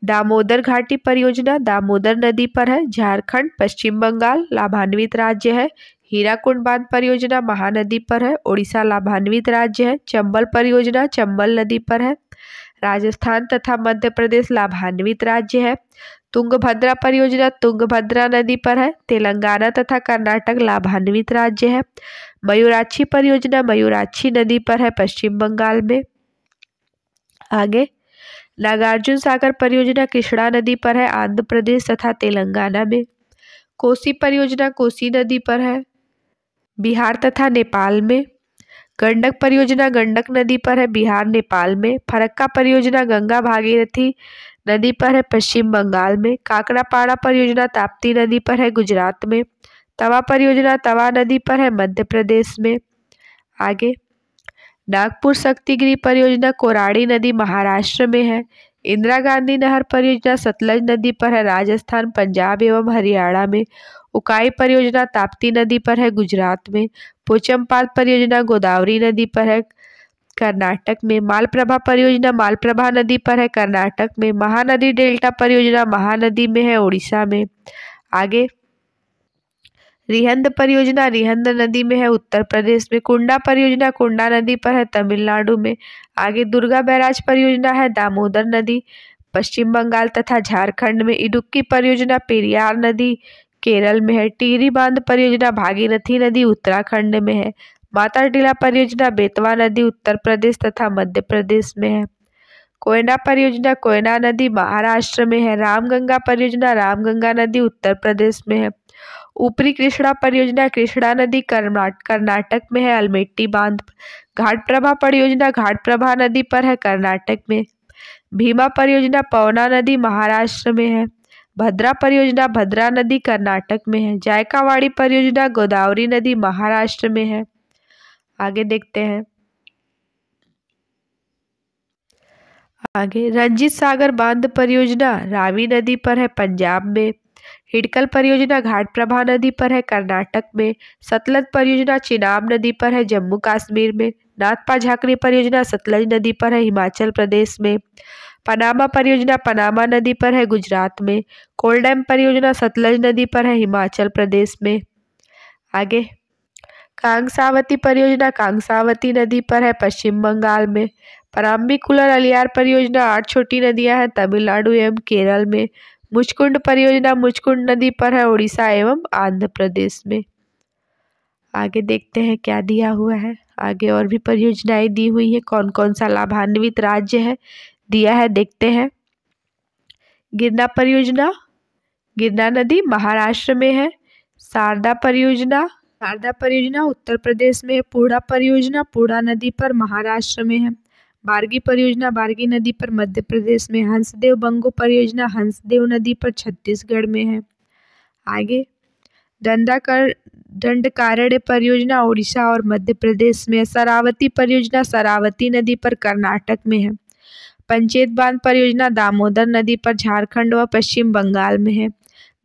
दामोदर घाटी परियोजना दामोदर नदी पर है। झारखंड, पश्चिम बंगाल लाभान्वित राज्य है। हीराकुंड बांध परियोजना महानदी पर है। उड़ीसा लाभान्वित राज्य है। चंबल परियोजना चंबल नदी पर है। राजस्थान तथा मध्य प्रदेश लाभान्वित राज्य है। तुंगभद्रा परियोजना तुंगभद्रा नदी पर है। तेलंगाना तथा कर्नाटक लाभान्वित राज्य है। मयूराक्षी परियोजना मयूराक्षी नदी पर है, पश्चिम बंगाल में। आगे नागार्जुन सागर परियोजना कृष्णा नदी पर है, आंध्र प्रदेश तथा तेलंगाना में। कोसी परियोजना कोसी नदी पर है, बिहार तथा नेपाल में। गंडक परियोजना गंडक नदी पर है, बिहार नेपाल में। फरक्का परियोजना गंगा भागीरथी नदी पर है, पश्चिम बंगाल में। काकड़ापाड़ा परियोजना ताप्ती नदी पर है, गुजरात में। तवा परियोजना तवा नदी पर है, मध्य प्रदेश में। आगे नागपुर शक्तिगिरी परियोजना कोराड़ी नदी महाराष्ट्र में है। इंदिरा गांधी नहर परियोजना सतलज नदी पर है, राजस्थान, पंजाब एवं हरियाणा में। उकाई परियोजना ताप्ती नदी पर है, गुजरात में। पोचमपाल परियोजना गोदावरी नदी पर है, कर्नाटक में। मालप्रभा परियोजना मालप्रभा नदी पर है, कर्नाटक में। महानदी डेल्टा परियोजना महानदी में है, उड़ीसा में। आगे रिहंद परियोजना रिहंद नदी में है, उत्तर प्रदेश में। कुंडा परियोजना कुंडा नदी पर है, तमिलनाडु में। आगे दुर्गा बैराज परियोजना है, दामोदर नदी, पश्चिम बंगाल तथा झारखंड में। इडुक्की परियोजना पेरियार नदी, केरल में है। टिहरी बांध परियोजना भागीरथी नदी, उत्तराखंड में है। माता टीला परियोजना बेतवा नदी, उत्तर प्रदेश तथा मध्य प्रदेश में है। कोयना परियोजना कोयना नदी महाराष्ट्र में है। रामगंगा परियोजना रामगंगा नदी, उत्तर प्रदेश में है। ऊपरी कृष्णा परियोजना कृष्णा नदी कर्नाटक में है, अल्मेट्टी बांध। घाटप्रभा परियोजना घाटप्रभा नदी पर है, कर्नाटक में। भीमा परियोजना पवना नदी महाराष्ट्र में है। भद्रा परियोजना भद्रा नदी कर्नाटक में है। जायकावाड़ी परियोजना गोदावरी नदी महाराष्ट्र में है। आगे देखते हैं। आगे रंजीत सागर बांध परियोजना रावी नदी पर है, पंजाब में। हिडकल परियोजना घाटप्रभा नदी पर है, कर्नाटक में। सतलज परियोजना चिनाब नदी पर है, जम्मू कश्मीर में। नाथपा झाकरी परियोजना सतलज नदी पर है, हिमाचल प्रदेश में। पनामा परियोजना पनामा नदी पर है, गुजरात में। कोलडैम परियोजना सतलज नदी पर है, हिमाचल प्रदेश में। आगे कांगसावती परियोजना कांगसावती नदी पर है, पश्चिम बंगाल में। पराम्बिकुलर अलियार परियोजना 8 छोटी नदियां हैं, तमिलनाडु एवं केरल में। मुचकुंड परियोजना मुचकुंड नदी पर है, उड़ीसा एवं आंध्र प्रदेश में। आगे देखते हैं क्या दिया हुआ है। आगे और भी परियोजनाएं दी हुई है, कौन कौन सा लाभान्वित राज्य है दिया है, देखते हैं। गिरना परियोजना गिरना नदी महाराष्ट्र में है। शारदा परियोजना उत्तर प्रदेश में है। पूर्णा परियोजना पूर्णा नदी पर महाराष्ट्र में है। बारगी परियोजना बारगी नदी पर मध्य प्रदेश में। हंसदेव बंगो परियोजना हंसदेव नदी पर छत्तीसगढ़ में है। आगे दंडकारण्य परियोजना उड़ीसा और मध्य प्रदेश में। शरावती परियोजना शरावती नदी पर कर्नाटक में है। पंचेत बांध परियोजना दामोदर नदी पर झारखंड व पश्चिम बंगाल में है।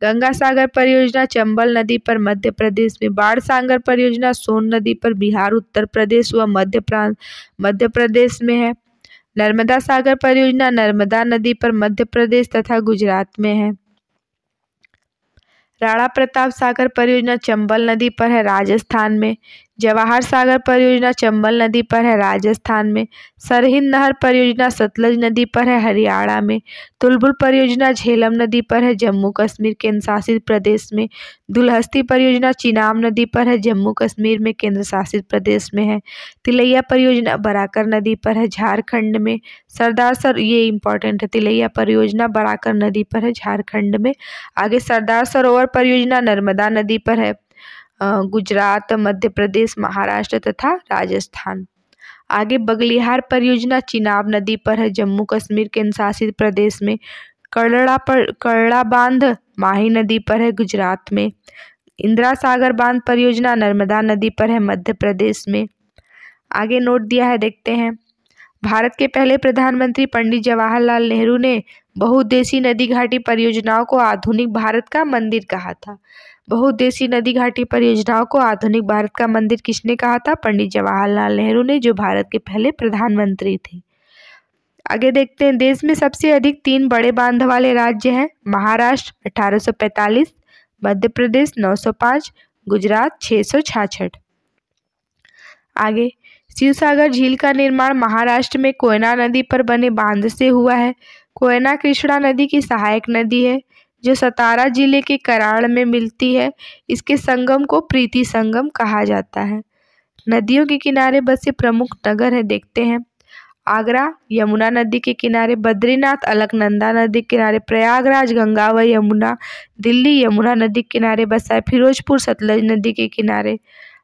गंगा सागर परियोजना चंबल नदी पर मध्य प्रदेश में। बाढ़ सागर परियोजना सोन नदी पर बिहार, उत्तर प्रदेश व मध्य प्रदेश में है। नर्मदा सागर परियोजना नर्मदा नदी पर मध्य प्रदेश तथा गुजरात में है। राणा प्रताप सागर परियोजना चंबल नदी पर है, राजस्थान में। जवाहर सागर परियोजना चंबल नदी पर है, राजस्थान में। सरहिंद नहर परियोजना सतलज नदी पर है, हरियाणा में। तुलबुल परियोजना झेलम नदी पर है, जम्मू कश्मीर केंद्र शासित प्रदेश में। दुलहस्ती परियोजना चिनाब नदी पर है, जम्मू कश्मीर में केंद्र शासित प्रदेश में है। तिलैया परियोजना बराकर नदी पर है, झारखंड में। ये इंपॉर्टेंट है, तिलैया परियोजना बराकर नदी पर है, झारखंड में। आगे सरदार सरोवर परियोजना नर्मदा नदी पर है, गुजरात, मध्य प्रदेश, महाराष्ट्र तथा राजस्थान। आगे बगलिहार परियोजना चिनाब नदी पर है, जम्मू कश्मीर केंद्र शासित प्रदेश में। करड़ा बांध माही नदी पर है, गुजरात में। इंदिरा सागर बांध परियोजना नर्मदा नदी पर है, मध्य प्रदेश में। आगे नोट दिया है, देखते हैं। भारत के पहले प्रधानमंत्री पंडित जवाहरलाल नेहरू ने बहुउद्देशीय नदी घाटी परियोजनाओं को आधुनिक भारत का मंदिर कहा था। बहुउद्देशीय नदी घाटी परियोजनाओं को आधुनिक भारत का मंदिर किसने कहा था? पंडित जवाहरलाल नेहरू ने, जो भारत के पहले प्रधानमंत्री थे। आगे देखते हैं, देश में सबसे अधिक 3 बड़े बांध वाले राज्य हैं। महाराष्ट्र 1845, मध्य प्रदेश 905, गुजरात 666। आगे, शिवसागर झील का निर्माण महाराष्ट्र में कोयना नदी पर बने बांध से हुआ है। कोयना कृष्णा नदी की सहायक नदी है जो सतारा जिले के कराड़ में मिलती है। इसके संगम को प्रीति संगम कहा जाता है। नदियों के किनारे बसे प्रमुख नगर है, देखते हैं। आगरा यमुना नदी के किनारे, बद्रीनाथ अलकनंदा नदी के किनारे, प्रयागराज गंगा व यमुना, दिल्ली यमुना नदी के किनारे बसा है, फिरोजपुर सतलज नदी के किनारे,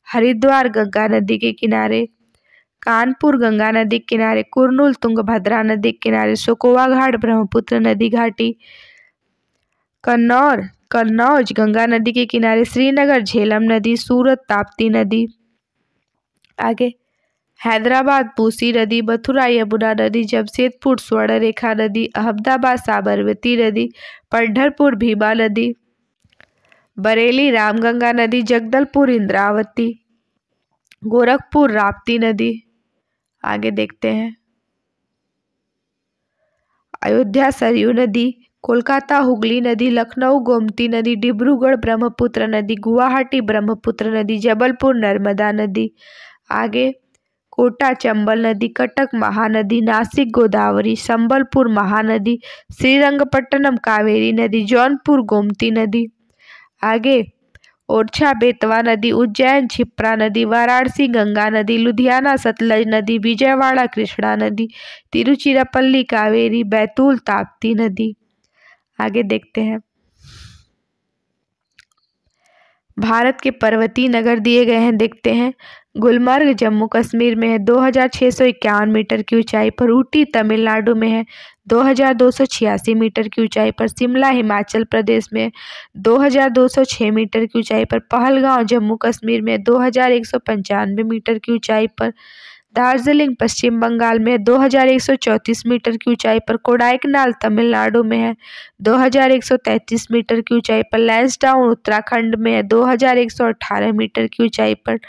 हरिद्वार गंगा नदी के किनारे, कानपुर गंगा नदी के किनारे, कुरनूल तुंगभद्रा नदी के किनारे, सुकोवा घाट ब्रह्मपुत्र नदी घाटी, कन्नौज गंगा नदी के किनारे, श्रीनगर झेलम नदी, सूरत ताप्ती नदी। आगे, हैदराबाद मूसी नदी, मथुरा यमुना नदी, जमशेदपुर स्वर्णरेखा नदी, अहमदाबाद साबरमती नदी, पंढरपुर भीमा नदी, बरेली रामगंगा नदी, जगदलपुर इंद्रावती, गोरखपुर राप्ती नदी। आगे देखते हैं, अयोध्या सरयू नदी, कोलकाता हुगली नदी, लखनऊ गोमती नदी, डिब्रूगढ़ ब्रह्मपुत्र नदी, गुवाहाटी ब्रह्मपुत्र नदी, जबलपुर नर्मदा नदी। आगे, कोटा चंबल नदी, कटक महानदी, नासिक गोदावरी, संबलपुर महानदी, श्रीरंगपट्टनम कावेरी नदी, जौनपुर गोमती नदी। आगे, ओरछा बेतवा नदी, उज्जैन क्षिप्रा नदी, वाराणसी गंगा नदी, लुधियाना सतलज नदी, विजयवाड़ा कृष्णा नदी, तिरुचिरापल्ली कावेरी, बैतूल ताप्ती नदी। आगे देखते हैं, भारत के पर्वतीय नगर दिए गए हैं, देखते हैं। गुलमर्ग जम्मू कश्मीर में है 2651 मीटर की ऊंचाई पर। ऊटी तमिलनाडु में है 2286 मीटर की ऊंचाई पर। शिमला हिमाचल प्रदेश में 2206 मीटर की ऊंचाई पर। पहलगांव जम्मू कश्मीर में 2195 मीटर की ऊंचाई पर। दार्जिलिंग पश्चिम बंगाल में 2134 मीटर की ऊंचाई पर। कोडाईकनाल तमिलनाडु में है 2133 मीटर की ऊंचाई पर। लैंसडाउन उत्तराखंड में है 2118 मीटर की ऊंचाई पर।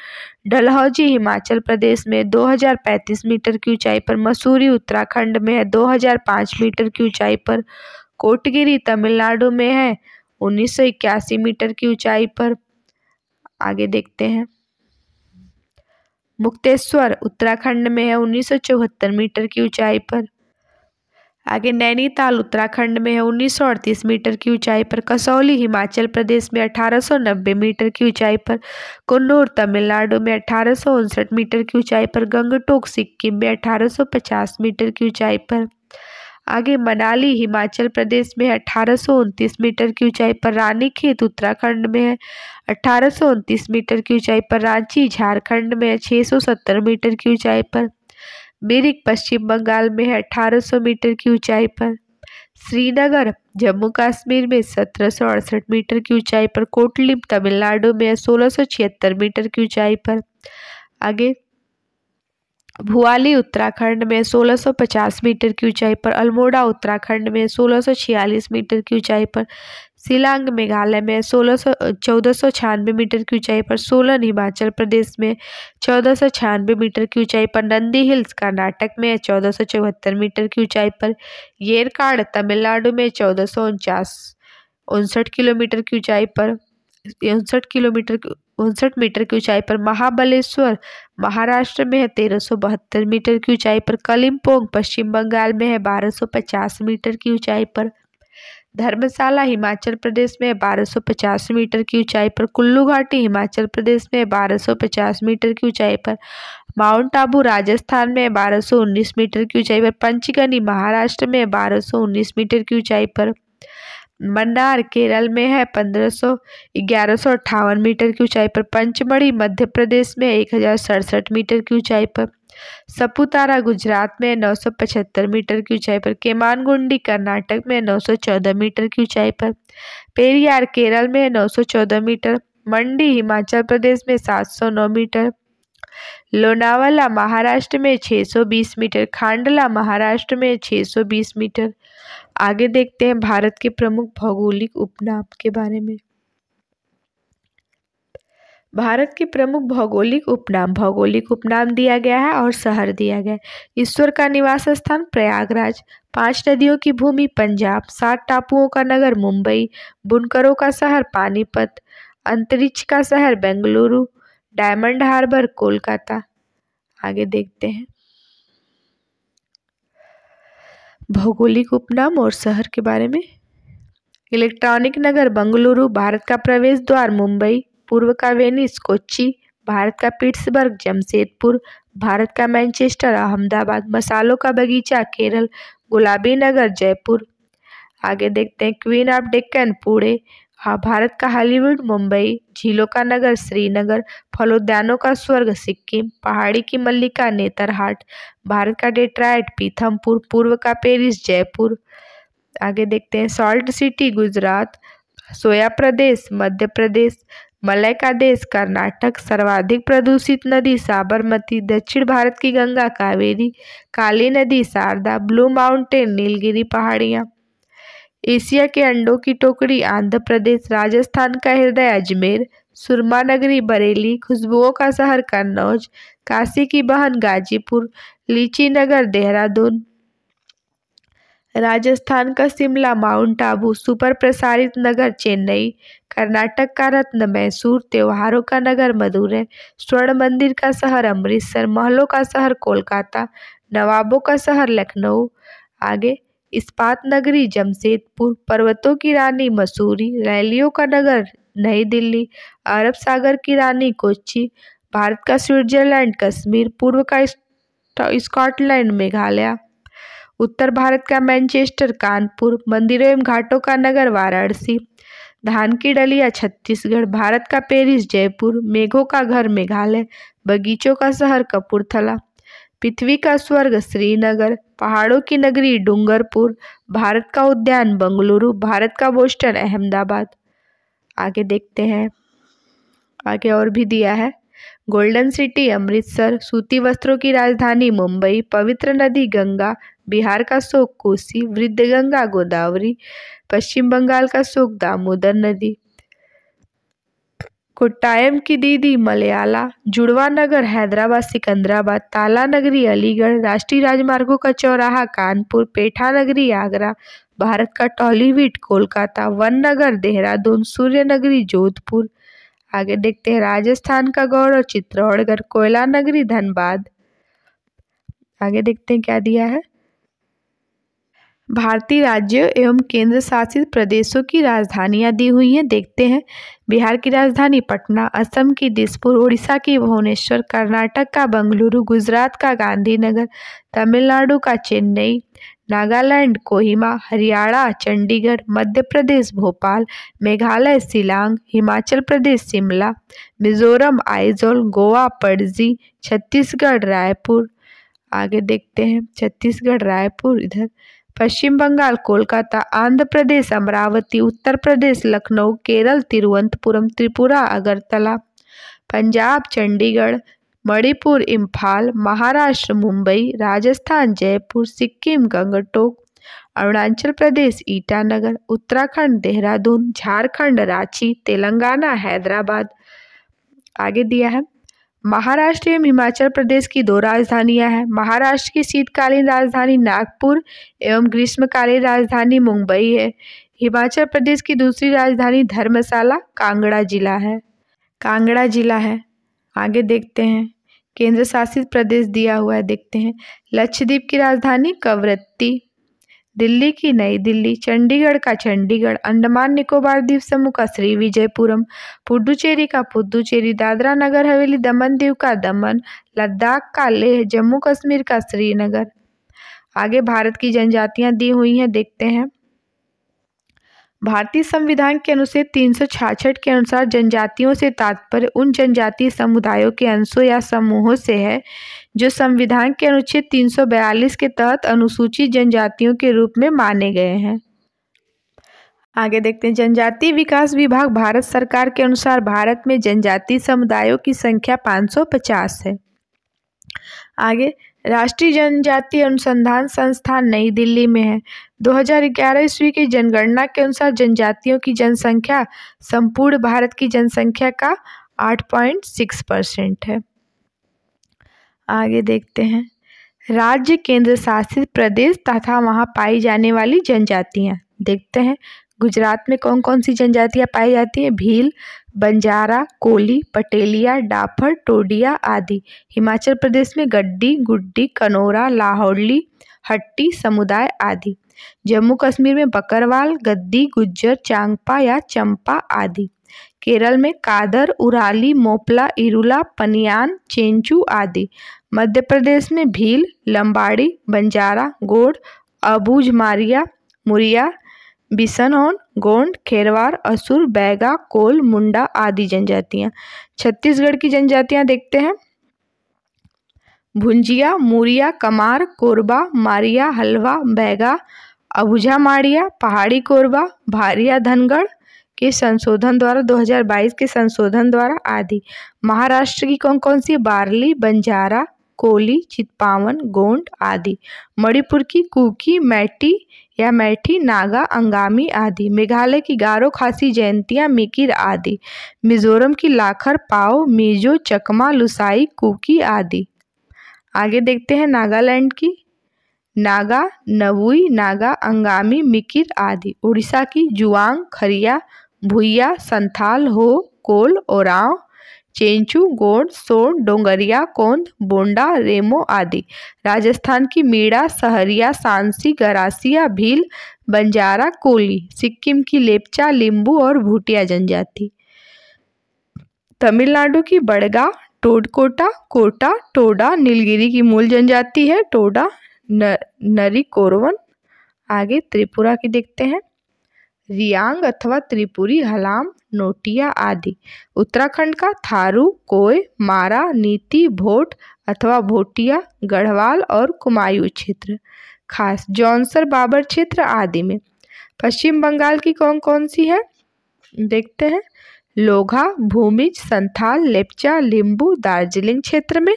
डलहौजी हिमाचल प्रदेश में 2035 मीटर की ऊंचाई पर। मसूरी उत्तराखंड में है 2005 मीटर की ऊंचाई पर। कोटगिरी तमिलनाडु में है 1981 मीटर की ऊंचाई पर। आगे देखते हैं, मुक्तेश्वर उत्तराखंड में है 1974 मीटर की ऊंचाई पर। आगे, नैनीताल उत्तराखंड में है 1938 मीटर की ऊंचाई पर। कसौली हिमाचल प्रदेश में 1890 मीटर की ऊंचाई पर। कुन्नूर तमिलनाडु में 1859 मीटर की ऊंचाई पर। गंगटोक सिक्किम में 1850 मीटर की ऊंचाई पर। आगे, मनाली हिमाचल प्रदेश में 1829 मीटर की ऊंचाई पर। रानीखेत उत्तराखंड में है 1829 मीटर की ऊंचाई पर। रांची झारखंड में है 670 मीटर की ऊंचाई पर। मिरिक पश्चिम बंगाल में है 1800 मीटर की ऊंचाई पर। श्रीनगर जम्मू कश्मीर में 1768 मीटर की ऊंचाई पर। कोटलिम तमिलनाडु में है 1676 मीटर की ऊंचाई पर। आगे, भुआली उत्तराखंड में 1650 मीटर की ऊंचाई पर। अल्मोड़ा उत्तराखंड में 1646 मीटर की ऊंचाई पर। शिलांग मेघालय में 1496 मीटर की ऊंचाई पर। सोलन हिमाचल प्रदेश में 1496 मीटर की ऊंचाई पर। नंदी हिल्स कर्नाटक में 1474 मीटर की ऊंचाई पर। येरकाड तमिलनाडु में 1459 किलोमीटर की ऊंचाई पर 59 मीटर की ऊंचाई पर। महाबलेश्वर महाराष्ट्र में है 1372 मीटर की ऊंचाई पर। कलिम्पोंग पश्चिम बंगाल में है 1250 मीटर की ऊंचाई पर। धर्मशाला हिमाचल प्रदेश में 1250 मीटर की ऊंचाई पर। कुल्लू घाटी हिमाचल प्रदेश में 1250 मीटर की ऊंचाई पर। माउंट आबू राजस्थान में 1219 मीटर की ऊंचाई पर। पंचगनी महाराष्ट्र में 1219 मीटर की ऊंचाई पर। मन्नार केरल में है 1158 मीटर की ऊंचाई पर। पंचमढ़ी मध्य प्रदेश में 1067 मीटर की ऊंचाई पर। सपुतारा गुजरात में 975 मीटर की ऊंचाई पर। केमानगुंडी कर्नाटक में 914 मीटर की ऊंचाई पर। पेरियार केरल में 914 मीटर। मंडी हिमाचल प्रदेश में 709 मीटर। लोनावाला महाराष्ट्र में 620 मीटर। खांडला महाराष्ट्र में 620 मीटर। आगे देखते हैं भारत के प्रमुख भौगोलिक उपनाम के बारे में। भारत के प्रमुख भौगोलिक उपनाम दिया गया है और शहर दिया गया है। ईश्वर का निवास स्थान प्रयागराज, 5 नदियों की भूमि पंजाब, 7 टापुओं का नगर मुंबई, बुनकरों का शहर पानीपत, अंतरिक्ष का शहर बेंगलुरु, डायमंड हार्बर कोलकाता। आगे देखते हैं भौगोलिक उपनाम और शहर के बारे में। इलेक्ट्रॉनिक नगर बेंगलुरु, भारत का प्रवेश द्वार मुंबई, पूर्व का वेनिस कोच्चि, भारत का पिट्सबर्ग जमशेदपुर, भारत का मैनचेस्टर अहमदाबाद, मसालों का बगीचा केरल, गुलाबी नगर जयपुर। आगे देखते हैं क्वीन ऑफ डेक्कन पुणे, भारत का हॉलीवुड मुंबई, झीलों का नगर श्रीनगर, फलोद्यानों का स्वर्ग सिक्किम, पहाड़ी की मल्लिका नेतरहाट, भारत का डेट्रॉयट पीथमपुर, पूर्व का पेरिस जयपुर। आगे देखते हैं सॉल्ट सिटी गुजरात, सोया प्रदेश मध्य प्रदेश, मलय का देश कर्नाटक, सर्वाधिक प्रदूषित नदी साबरमती, दक्षिण भारत की गंगा कावेरी, काली नदी शारदा, ब्लू माउंटेन नीलगिरी पहाड़ियाँ। एशिया के अंडों की टोकरी आंध्र प्रदेश, राजस्थान का हृदय अजमेर, सुरमा नगरी बरेली, खुशबुओं का शहर कन्नौज, काशी की बहन गाजीपुर, लीची नगर देहरादून, राजस्थान का शिमला माउंट आबू, सुपर प्रसारित नगर चेन्नई, कर्नाटक का रत्न मैसूर, त्योहारों का नगर मदुरै, स्वर्ण मंदिर का शहर अमृतसर, महलों का शहर कोलकाता, नवाबों का शहर लखनऊ। आगे इस्पात नगरी जमशेदपुर, पर्वतों की रानी मसूरी, रैलियों का नगर नई दिल्ली, अरब सागर की रानी कोच्चि, भारत का स्विट्जरलैंड कश्मीर, पूर्व का स्कॉटलैंड मेघालय, उत्तर भारत का मैनचेस्टर कानपुर, मंदिरों एवं घाटों का नगर वाराणसी, धान की डलिया छत्तीसगढ़, भारत का पेरिस जयपुर, मेघों का घर मेघालय, बगीचों का शहर कपूरथला, पृथ्वी का स्वर्ग श्रीनगर, पहाड़ों की नगरी डूंगरपुर, भारत का उद्यान बेंगलुरु, भारत का बोस्टन अहमदाबाद। आगे देखते हैं आगे और भी दिया है गोल्डन सिटी अमृतसर, सूती वस्त्रों की राजधानी मुंबई, पवित्र नदी गंगा, बिहार का शोक कोसी, वृद्ध गंगा गोदावरी, पश्चिम बंगाल का शोक दामोदर नदी, कोट्टायम की दीदी मलयाला, जुड़वा नगर हैदराबाद सिकंदराबाद, ताला नगरी अलीगढ़, राष्ट्रीय राजमार्गों का चौराहा कानपुर, पेठा नगरी आगरा, भारत का टॉलीवुड कोलकाता, वन नगर देहरादून, सूर्य नगरी जोधपुर। आगे देखते हैं राजस्थान का गौरव चित्तौड़गढ़, कोयला नगरी धनबाद। आगे देखते हैं क्या दिया है भारतीय राज्यों एवं केंद्र शासित प्रदेशों की राजधानियां दी हुई हैं। देखते हैं बिहार की राजधानी पटना, असम की दिसपुर, उड़ीसा की भुवनेश्वर, कर्नाटक का बेंगलुरु, गुजरात का गांधीनगर, तमिलनाडु का चेन्नई, नागालैंड कोहिमा, हरियाणा चंडीगढ़, मध्य प्रदेश भोपाल, मेघालय शिलांग, हिमाचल प्रदेश शिमला, मिजोरम आइजोल, गोवा पणजी, छत्तीसगढ़ रायपुर। आगे देखते हैं छत्तीसगढ़ रायपुर, इधर पश्चिम बंगाल कोलकाता, आंध्र प्रदेश अमरावती, उत्तर प्रदेश लखनऊ, केरल तिरुवनंतपुरम, त्रिपुरा अगरतला, पंजाब चंडीगढ़, मणिपुर इम्फाल, महाराष्ट्र मुंबई, राजस्थान जयपुर, सिक्किम गंगटोक, अरुणाचल प्रदेश ईटानगर, उत्तराखंड देहरादून, झारखंड रांची, तेलंगाना हैदराबाद। आगे दिया है महाराष्ट्र एवं हिमाचल प्रदेश की 2 राजधानियां हैं। महाराष्ट्र की शीतकालीन राजधानी नागपुर एवं ग्रीष्मकालीन राजधानी मुंबई है। हिमाचल प्रदेश की दूसरी राजधानी धर्मशाला कांगड़ा जिला है। आगे देखते हैं केंद्र शासित प्रदेश दिया हुआ है। देखते हैं लक्षद्वीप की राजधानी कवरत्ती, दिल्ली की नई दिल्ली, चंडीगढ़ का चंडीगढ़, अंडमान निकोबार द्वीप समूह का श्री विजयपुरम, पुडुचेरी का पुदुचेरी, दादरा नगर हवेली दमन दीव का दमन, लद्दाख का लेह, जम्मू कश्मीर का श्रीनगर। आगे भारत की जनजातियां दी हुई हैं। देखते हैं भारतीय संविधान के अनुच्छेद 366 के अनुसार जनजातियों से तात्पर्य उन जनजातीय समुदायों के अंशों या समूहों से है जो संविधान के अनुच्छेद 342 के तहत अनुसूचित जनजातियों के रूप में माने गए हैं। आगे देखते हैं जनजातीय विकास विभाग भारत सरकार के अनुसार भारत में जनजातीय समुदायों की संख्या 550 है। आगे राष्ट्रीय जनजातीय अनुसंधान संस्थान नई दिल्ली में है। 2011 ईस्वी की जनगणना के अनुसार जनजातियों की जनसंख्या संपूर्ण भारत की जनसंख्या का 8.6% है। आगे देखते हैं राज्य, केंद्र शासित प्रदेश तथा वहाँ पाई जाने वाली जनजातियाँ। देखते हैं गुजरात में कौन कौन सी जनजातियाँ पाई जाती हैं। भील, बंजारा, कोली, पटेलिया, डाफर, टोडिया आदि। हिमाचल प्रदेश में गड्डी, गुड्डी, कनौरा, लाहौली, हट्टी समुदाय आदि। जम्मू कश्मीर में बकरवाल, गद्दी, गुज्जर, चांगपा या चंपा आदि। केरल में कादर, उराली, मोपला, इरुला, पनियान, चेंचू आदि। मध्य प्रदेश में भील, लंबाड़ी, बंजारा, गोंड, अबूझमारिया, मुरिया, बिसनौन, गोंड, खेरवार, असुर, बैगा, कोल, मुंडा आदि जनजातियाँ। छत्तीसगढ़ की जनजातियाँ देखते हैं। भुंजिया, मुरिया, कमार, कोरबा, मारिया, हलवा, बैगा, अबूझमाड़िया, पहाड़ी कोरबा, भारिया, धनगढ़ के संशोधन द्वारा 2022 के संशोधन द्वारा आदि। महाराष्ट्र की कौन कौन सी? बारली, बंजारा, कोली, चितपावन, गोंड आदि। मणिपुर की कुकी, मैटी या मैठी, नागा, अंगामी आदि। मेघालय की गारो, खासी, जयंतिया, मिकिर आदि। मिजोरम की लाखर, पाओ, मिजो, चकमा, लुसाई, कुकी आदि। आगे देखते हैं नागालैंड की। नागा, नवुई, नागा, अंगामी, मिकिर आदि। उड़ीसा की जुआंग, खरिया, भुइया, संथाल, हो, कोल, ओरांव, चेंचू, गोंड, सोन, डोंगरिया, कोंद, बोंडा, रेमो आदि। राजस्थान की मीणा, सहरिया, सांसी, गरासिया, भील, बंजारा, कोली। सिक्किम की लेपचा, लिंबू और भूटिया जनजाति। तमिलनाडु की बड़गा, टोडकोटा, कोटा, टोडा, नीलगिरी की मूल जनजाति है टोडा, नरी कोरवन। आगे त्रिपुरा की देखते हैं। रियांग अथवा त्रिपुरी, हलाम, नोटिया आदि। उत्तराखंड का थारू, कोय, मारा, नीति, भोट अथवा भोटिया, गढ़वाल और कुमायूं क्षेत्र। खास जौनसर, बाबर क्षेत्र आदि में। पश्चिम बंगाल की कौन कौन सी है देखते हैं। लोघा, भूमिज, संथाल, लेप्चा, लिंबू, दार्जिलिंग क्षेत्र में।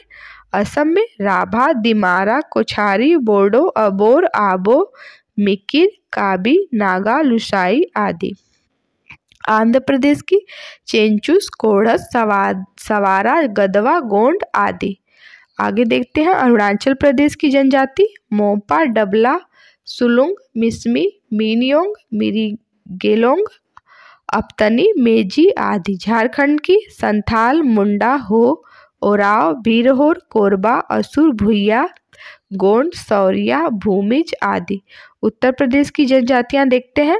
असम में राभा, दिमारा, कोछारी, बोडो, अबोर, आबो, मिकिर, काबी, नागा, लुसाई आदि। आंध्र प्रदेश की चेंचूस, कोढ़स, सवारा, गदवा, गोंड आदि। आगे देखते हैं अरुणाचल प्रदेश की जनजाति। मोपा, डबला, सुलुंग, मिसमी, मीनियोंग, मिरीगेलोंग, अपतनी, मेजी आदि। झारखंड की संथाल, मुंडा, हो, ओराव, भीरहोर, कोरबा, असुर, भुइया, गोंड, सौरिया, भूमिज आदि। उत्तर प्रदेश की जनजातियां देखते हैं।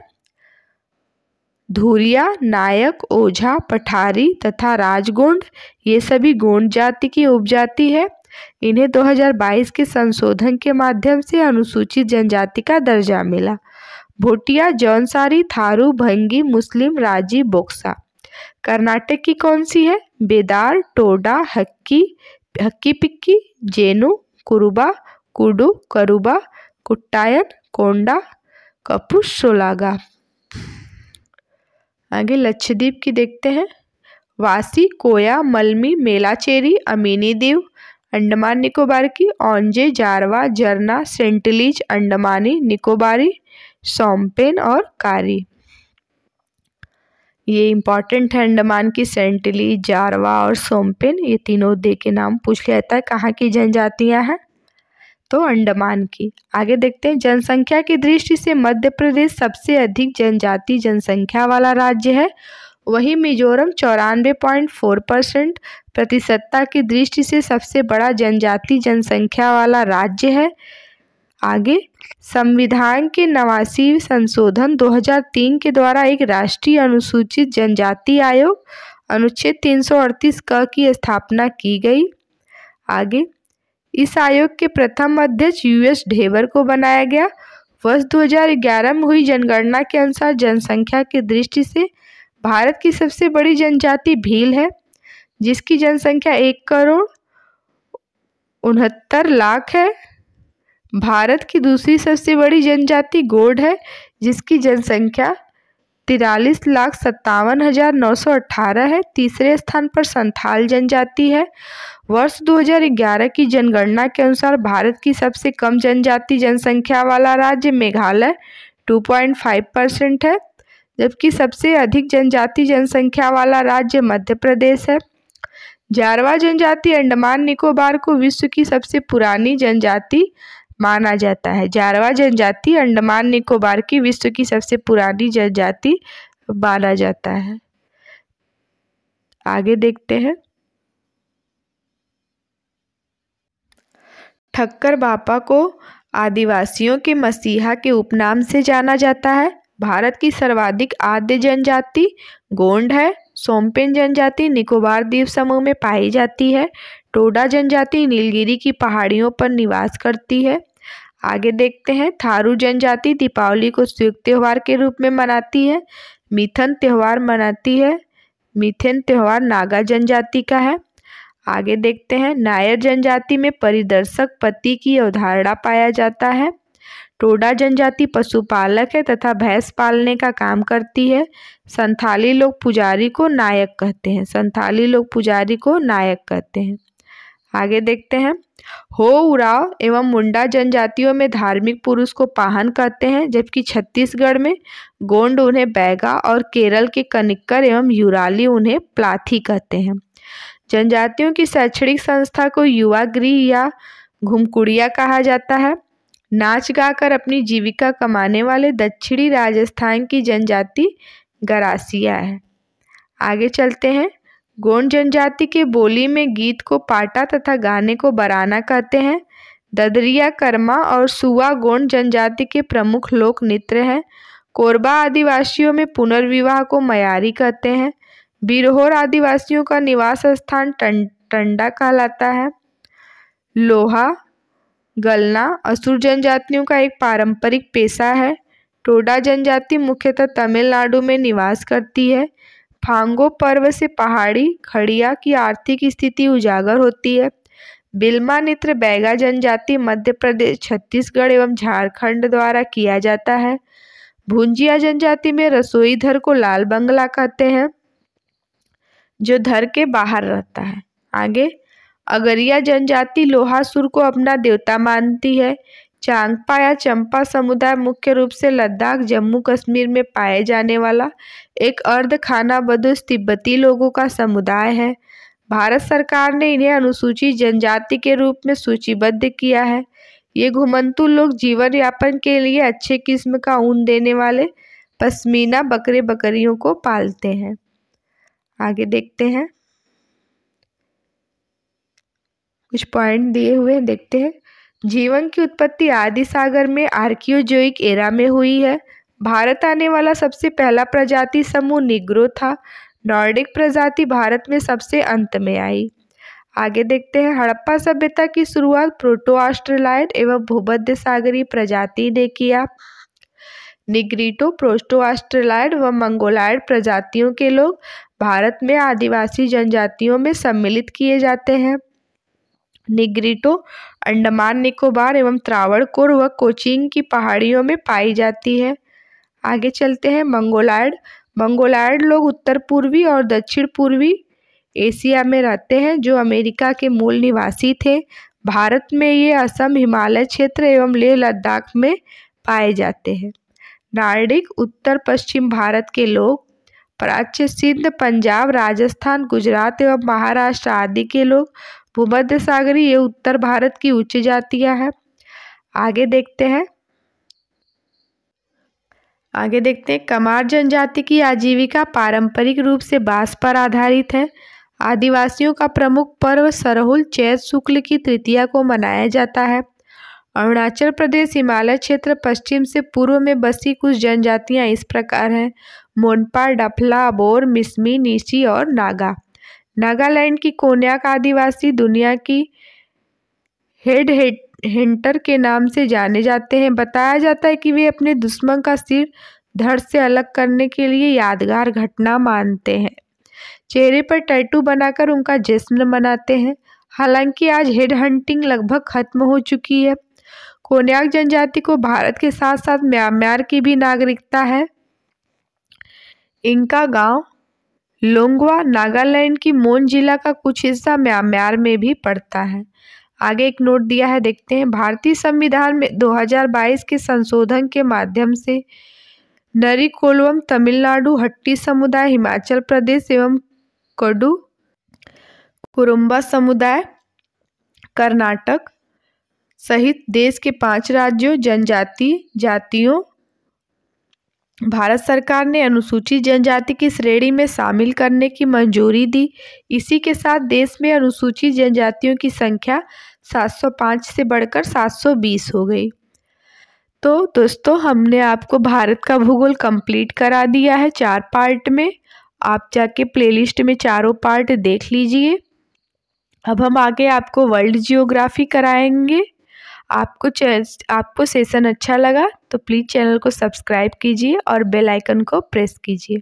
धुरिया, नायक, ओझा, पठारी तथा राजगोंड ये सभी गोंड जाति की उपजाति है। इन्हें 2022 के संशोधन के माध्यम से अनुसूचित जनजाति का दर्जा मिला। भोटिया, जौनसारी, थारू, भंगी, मुस्लिम, राजी, बोक्सा। कर्नाटक की कौन सी है? बेदार, टोडा, हक्की पिक्की, जेनु, कुरुबा, कुडू, करुबा, कुट्टायन, कोंडा, कपुश, सोलागा। आगे लक्षद्वीप की देखते हैं। वासी, कोया, मलमी, मेलाचेरी, अमीनी दीव। अंडमान निकोबार की औंजे, जारवा, जरना, सेंटिलीज, अंडमानी, निकोबारी, सोमपेन और कारी। ये इंपॉर्टेंट है। अंडमान की सेंटिलीज, जारवा और सोमपेन ये तीनों दे के नाम पूछ लिया जाता है। कहाँ की जनजातियां हैं? तो अंडमान की। आगे देखते हैं जनसंख्या की दृष्टि से मध्य प्रदेश सबसे अधिक जनजाति जनसंख्या वाला राज्य है। वहीं मिजोरम 94.4% प्रतिशतता की दृष्टि से सबसे बड़ा जनजाति जनसंख्या वाला राज्य है। आगे संविधान के 89 संशोधन 2003 के द्वारा एक राष्ट्रीय अनुसूचित जनजाति आयोग अनुच्छेद 338 क की स्थापना की गई। आगे इस आयोग के प्रथम अध्यक्ष यूएस ढेबर को बनाया गया। वर्ष 2011 में हुई जनगणना के अनुसार जनसंख्या की दृष्टि से भारत की सबसे बड़ी जनजाति भील है, जिसकी जनसंख्या 1,69,00,000 है। भारत की दूसरी सबसे बड़ी जनजाति गोंड है, जिसकी जनसंख्या 43,57,918 है। तीसरे स्थान पर संथाल जनजाति है। वर्ष 2011 की जनगणना के अनुसार भारत की सबसे कम जनजाति जनसंख्या वाला राज्य मेघालय 2.5% है, जबकि सबसे अधिक जनजाति जनसंख्या वाला राज्य मध्य प्रदेश है। जारवा जनजाति अंडमान निकोबार को विश्व की सबसे पुरानी जनजाति माना जाता है। जारवा जनजाति अंडमान निकोबार की विश्व की सबसे पुरानी जनजाति माना जाता है। आगे देखते हैं। ठक्कर बापा को आदिवासियों के मसीहा के उपनाम से जाना जाता है। भारत की सर्वाधिक आद्य जनजाति गोंड है। सोमपेन जनजाति निकोबार द्वीप समूह में पाई जाती है। टोडा जनजाति नीलगिरी की पहाड़ियों पर निवास करती है। आगे देखते हैं। थारू जनजाति दीपावली को संयुक्त त्यौहार के रूप में मनाती है। मिथन त्यौहार मनाती है। मिथेन त्यौहार नागा जनजाति का है। आगे देखते हैं। नायर जनजाति में परिदर्शक पति की अवधारणा पाया जाता है। टोडा जनजाति पशुपालक है तथा भैंस पालने का काम करती है। संथाली लोग पुजारी को नायक कहते हैं। संथाली लोग पुजारी को नायक कहते हैं। आगे देखते हैं। हो, उराव एवं मुंडा जनजातियों में धार्मिक पुरुष को पाहन कहते हैं, जबकि छत्तीसगढ़ में गोंड उन्हें बैगा और केरल के कनिक्कर एवं यूराली उन्हें प्लाथी कहते हैं। जनजातियों की शैक्षणिक संस्था को युवा गृह या घुमकुड़िया कहा जाता है। नाच गाकर अपनी जीविका कमाने वाले दक्षिणी राजस्थान की जनजाति गरासिया है। आगे चलते हैं। गोंड जनजाति के बोली में गीत को पाटा तथा गाने को बराना कहते हैं। ददरिया, कर्मा और सुआ गोंड जनजाति के प्रमुख लोक नृत्य हैं। कोरबा आदिवासियों में पुनर्विवाह को मयारी कहते हैं। बिरहोर आदिवासियों का निवास स्थान टंडा कहलाता है। लोहा गलना असुर जनजातियों का एक पारंपरिक पेशा है। टोडा जनजाति मुख्यतः तमिलनाडु में निवास करती है। फांगो पर्व से पहाड़ी खड़िया की आर्थिक स्थिति उजागर होती है। बिल्मा नृत्य बैगा जनजाति मध्य प्रदेश, छत्तीसगढ़ एवं झारखंड द्वारा किया जाता है। भुंजिया जनजाति में रसोई घर को लाल बंगला कहते हैं, जो घर के बाहर रहता है। आगे अगरिया जनजाति लोहासुर को अपना देवता मानती है। चांगपा या चंपा समुदाय मुख्य रूप से लद्दाख, जम्मू कश्मीर में पाए जाने वाला एक अर्ध खानाबदोश तिब्बती लोगों का समुदाय है। भारत सरकार ने इन्हें अनुसूचित जनजाति के रूप में सूचीबद्ध किया है। ये घुमंतु लोग जीवन यापन के लिए अच्छे किस्म का ऊन देने वाले पश्मीना बकरे बकरियों को पालते हैं। आगे देखते हैं। कुछ पॉइंट दिए हुए हैं, देखते हैं। जीवन की उत्पत्ति आदि सागर में आर्कियोजोइक एरा में हुई है। भारत आने वाला सबसे पहला प्रजाति समूह निग्रो था। नॉर्डिक प्रजाति भारत में सबसे अंत में आई। आगे देखते हैं। हड़प्पा सभ्यता की शुरुआत प्रोटो ऑस्ट्रेलॉयड एवं भूमध्य सागरीय प्रजाति ने किया। निग्रिटो, प्रोटो ऑस्ट्रेलॉयड व मंगोलॉयड प्रजातियों के लोग भारत में आदिवासी जनजातियों में सम्मिलित किए जाते हैं। निग्रिटो अंडमान निकोबार एवं त्रावणकोर व कोचीन की पहाड़ियों में पाई जाती है। आगे चलते हैं। मंगोलॉयड, मंगोलॉयड लोग उत्तर पूर्वी और दक्षिण पूर्वी एशिया में रहते हैं, जो अमेरिका के मूल निवासी थे। भारत में ये असम, हिमालय क्षेत्र एवं लेह लद्दाख में पाए जाते हैं। नार्डिक, उत्तर पश्चिम भारत के लोग। प्राच्य सिंध, पंजाब, राजस्थान, गुजरात एवं महाराष्ट्र आदि के लोग। भूमध्य सागरीय ये उत्तर भारत की उच्च जातियां हैं। आगे देखते हैं। कमार जनजाति की आजीविका पारंपरिक रूप से बांस पर आधारित है। आदिवासियों का प्रमुख पर्व सरहुल चैत शुक्ल की तृतीया को मनाया जाता है। अरुणाचल प्रदेश, हिमालय क्षेत्र, पश्चिम से पूर्व में बसी कुछ जनजातियां इस प्रकार हैं। मोनपा, डफला, अबोर, मिसमी, नीसी और नागा। नागालैंड की कोन्याक आदिवासी दुनिया की हेड हंटर के नाम से जाने जाते हैं। बताया जाता है कि वे अपने दुश्मन का सिर धड़ से अलग करने के लिए यादगार घटना मानते हैं। चेहरे पर टैटू बनाकर उनका जश्न मनाते हैं। हालांकि आज हेड हंटिंग लगभग खत्म हो चुकी है। कोन्याक जनजाति को भारत के साथ साथ म्यांमार की भी नागरिकता है। इनका गांव लोंगवा नागालैंड की मोन जिला का कुछ हिस्सा म्यांमार में भी पड़ता है। आगे एक नोट दिया है, देखते हैं। भारतीय संविधान में 2022 के संशोधन के माध्यम से नरीकोलवम तमिलनाडु, हट्टी समुदाय हिमाचल प्रदेश एवं कोडू कुरुम्बा समुदाय कर्नाटक सहित देश के 5 राज्यों जनजातीय जातियों भारत सरकार ने अनुसूचित जनजाति की श्रेणी में शामिल करने की मंजूरी दी। इसी के साथ देश में अनुसूचित जनजातियों की संख्या 705 से बढ़कर 720 हो गई। तो दोस्तों, हमने आपको भारत का भूगोल कंप्लीट करा दिया है 4 पार्ट में। आप जाके प्लेलिस्ट में चारों पार्ट देख लीजिए। अब हम आगे आपको वर्ल्ड जियोग्राफी कराएंगे। आपको सेशन अच्छा लगा तो प्लीज़ चैनल को सब्सक्राइब कीजिए और बेल आइकन को प्रेस कीजिए।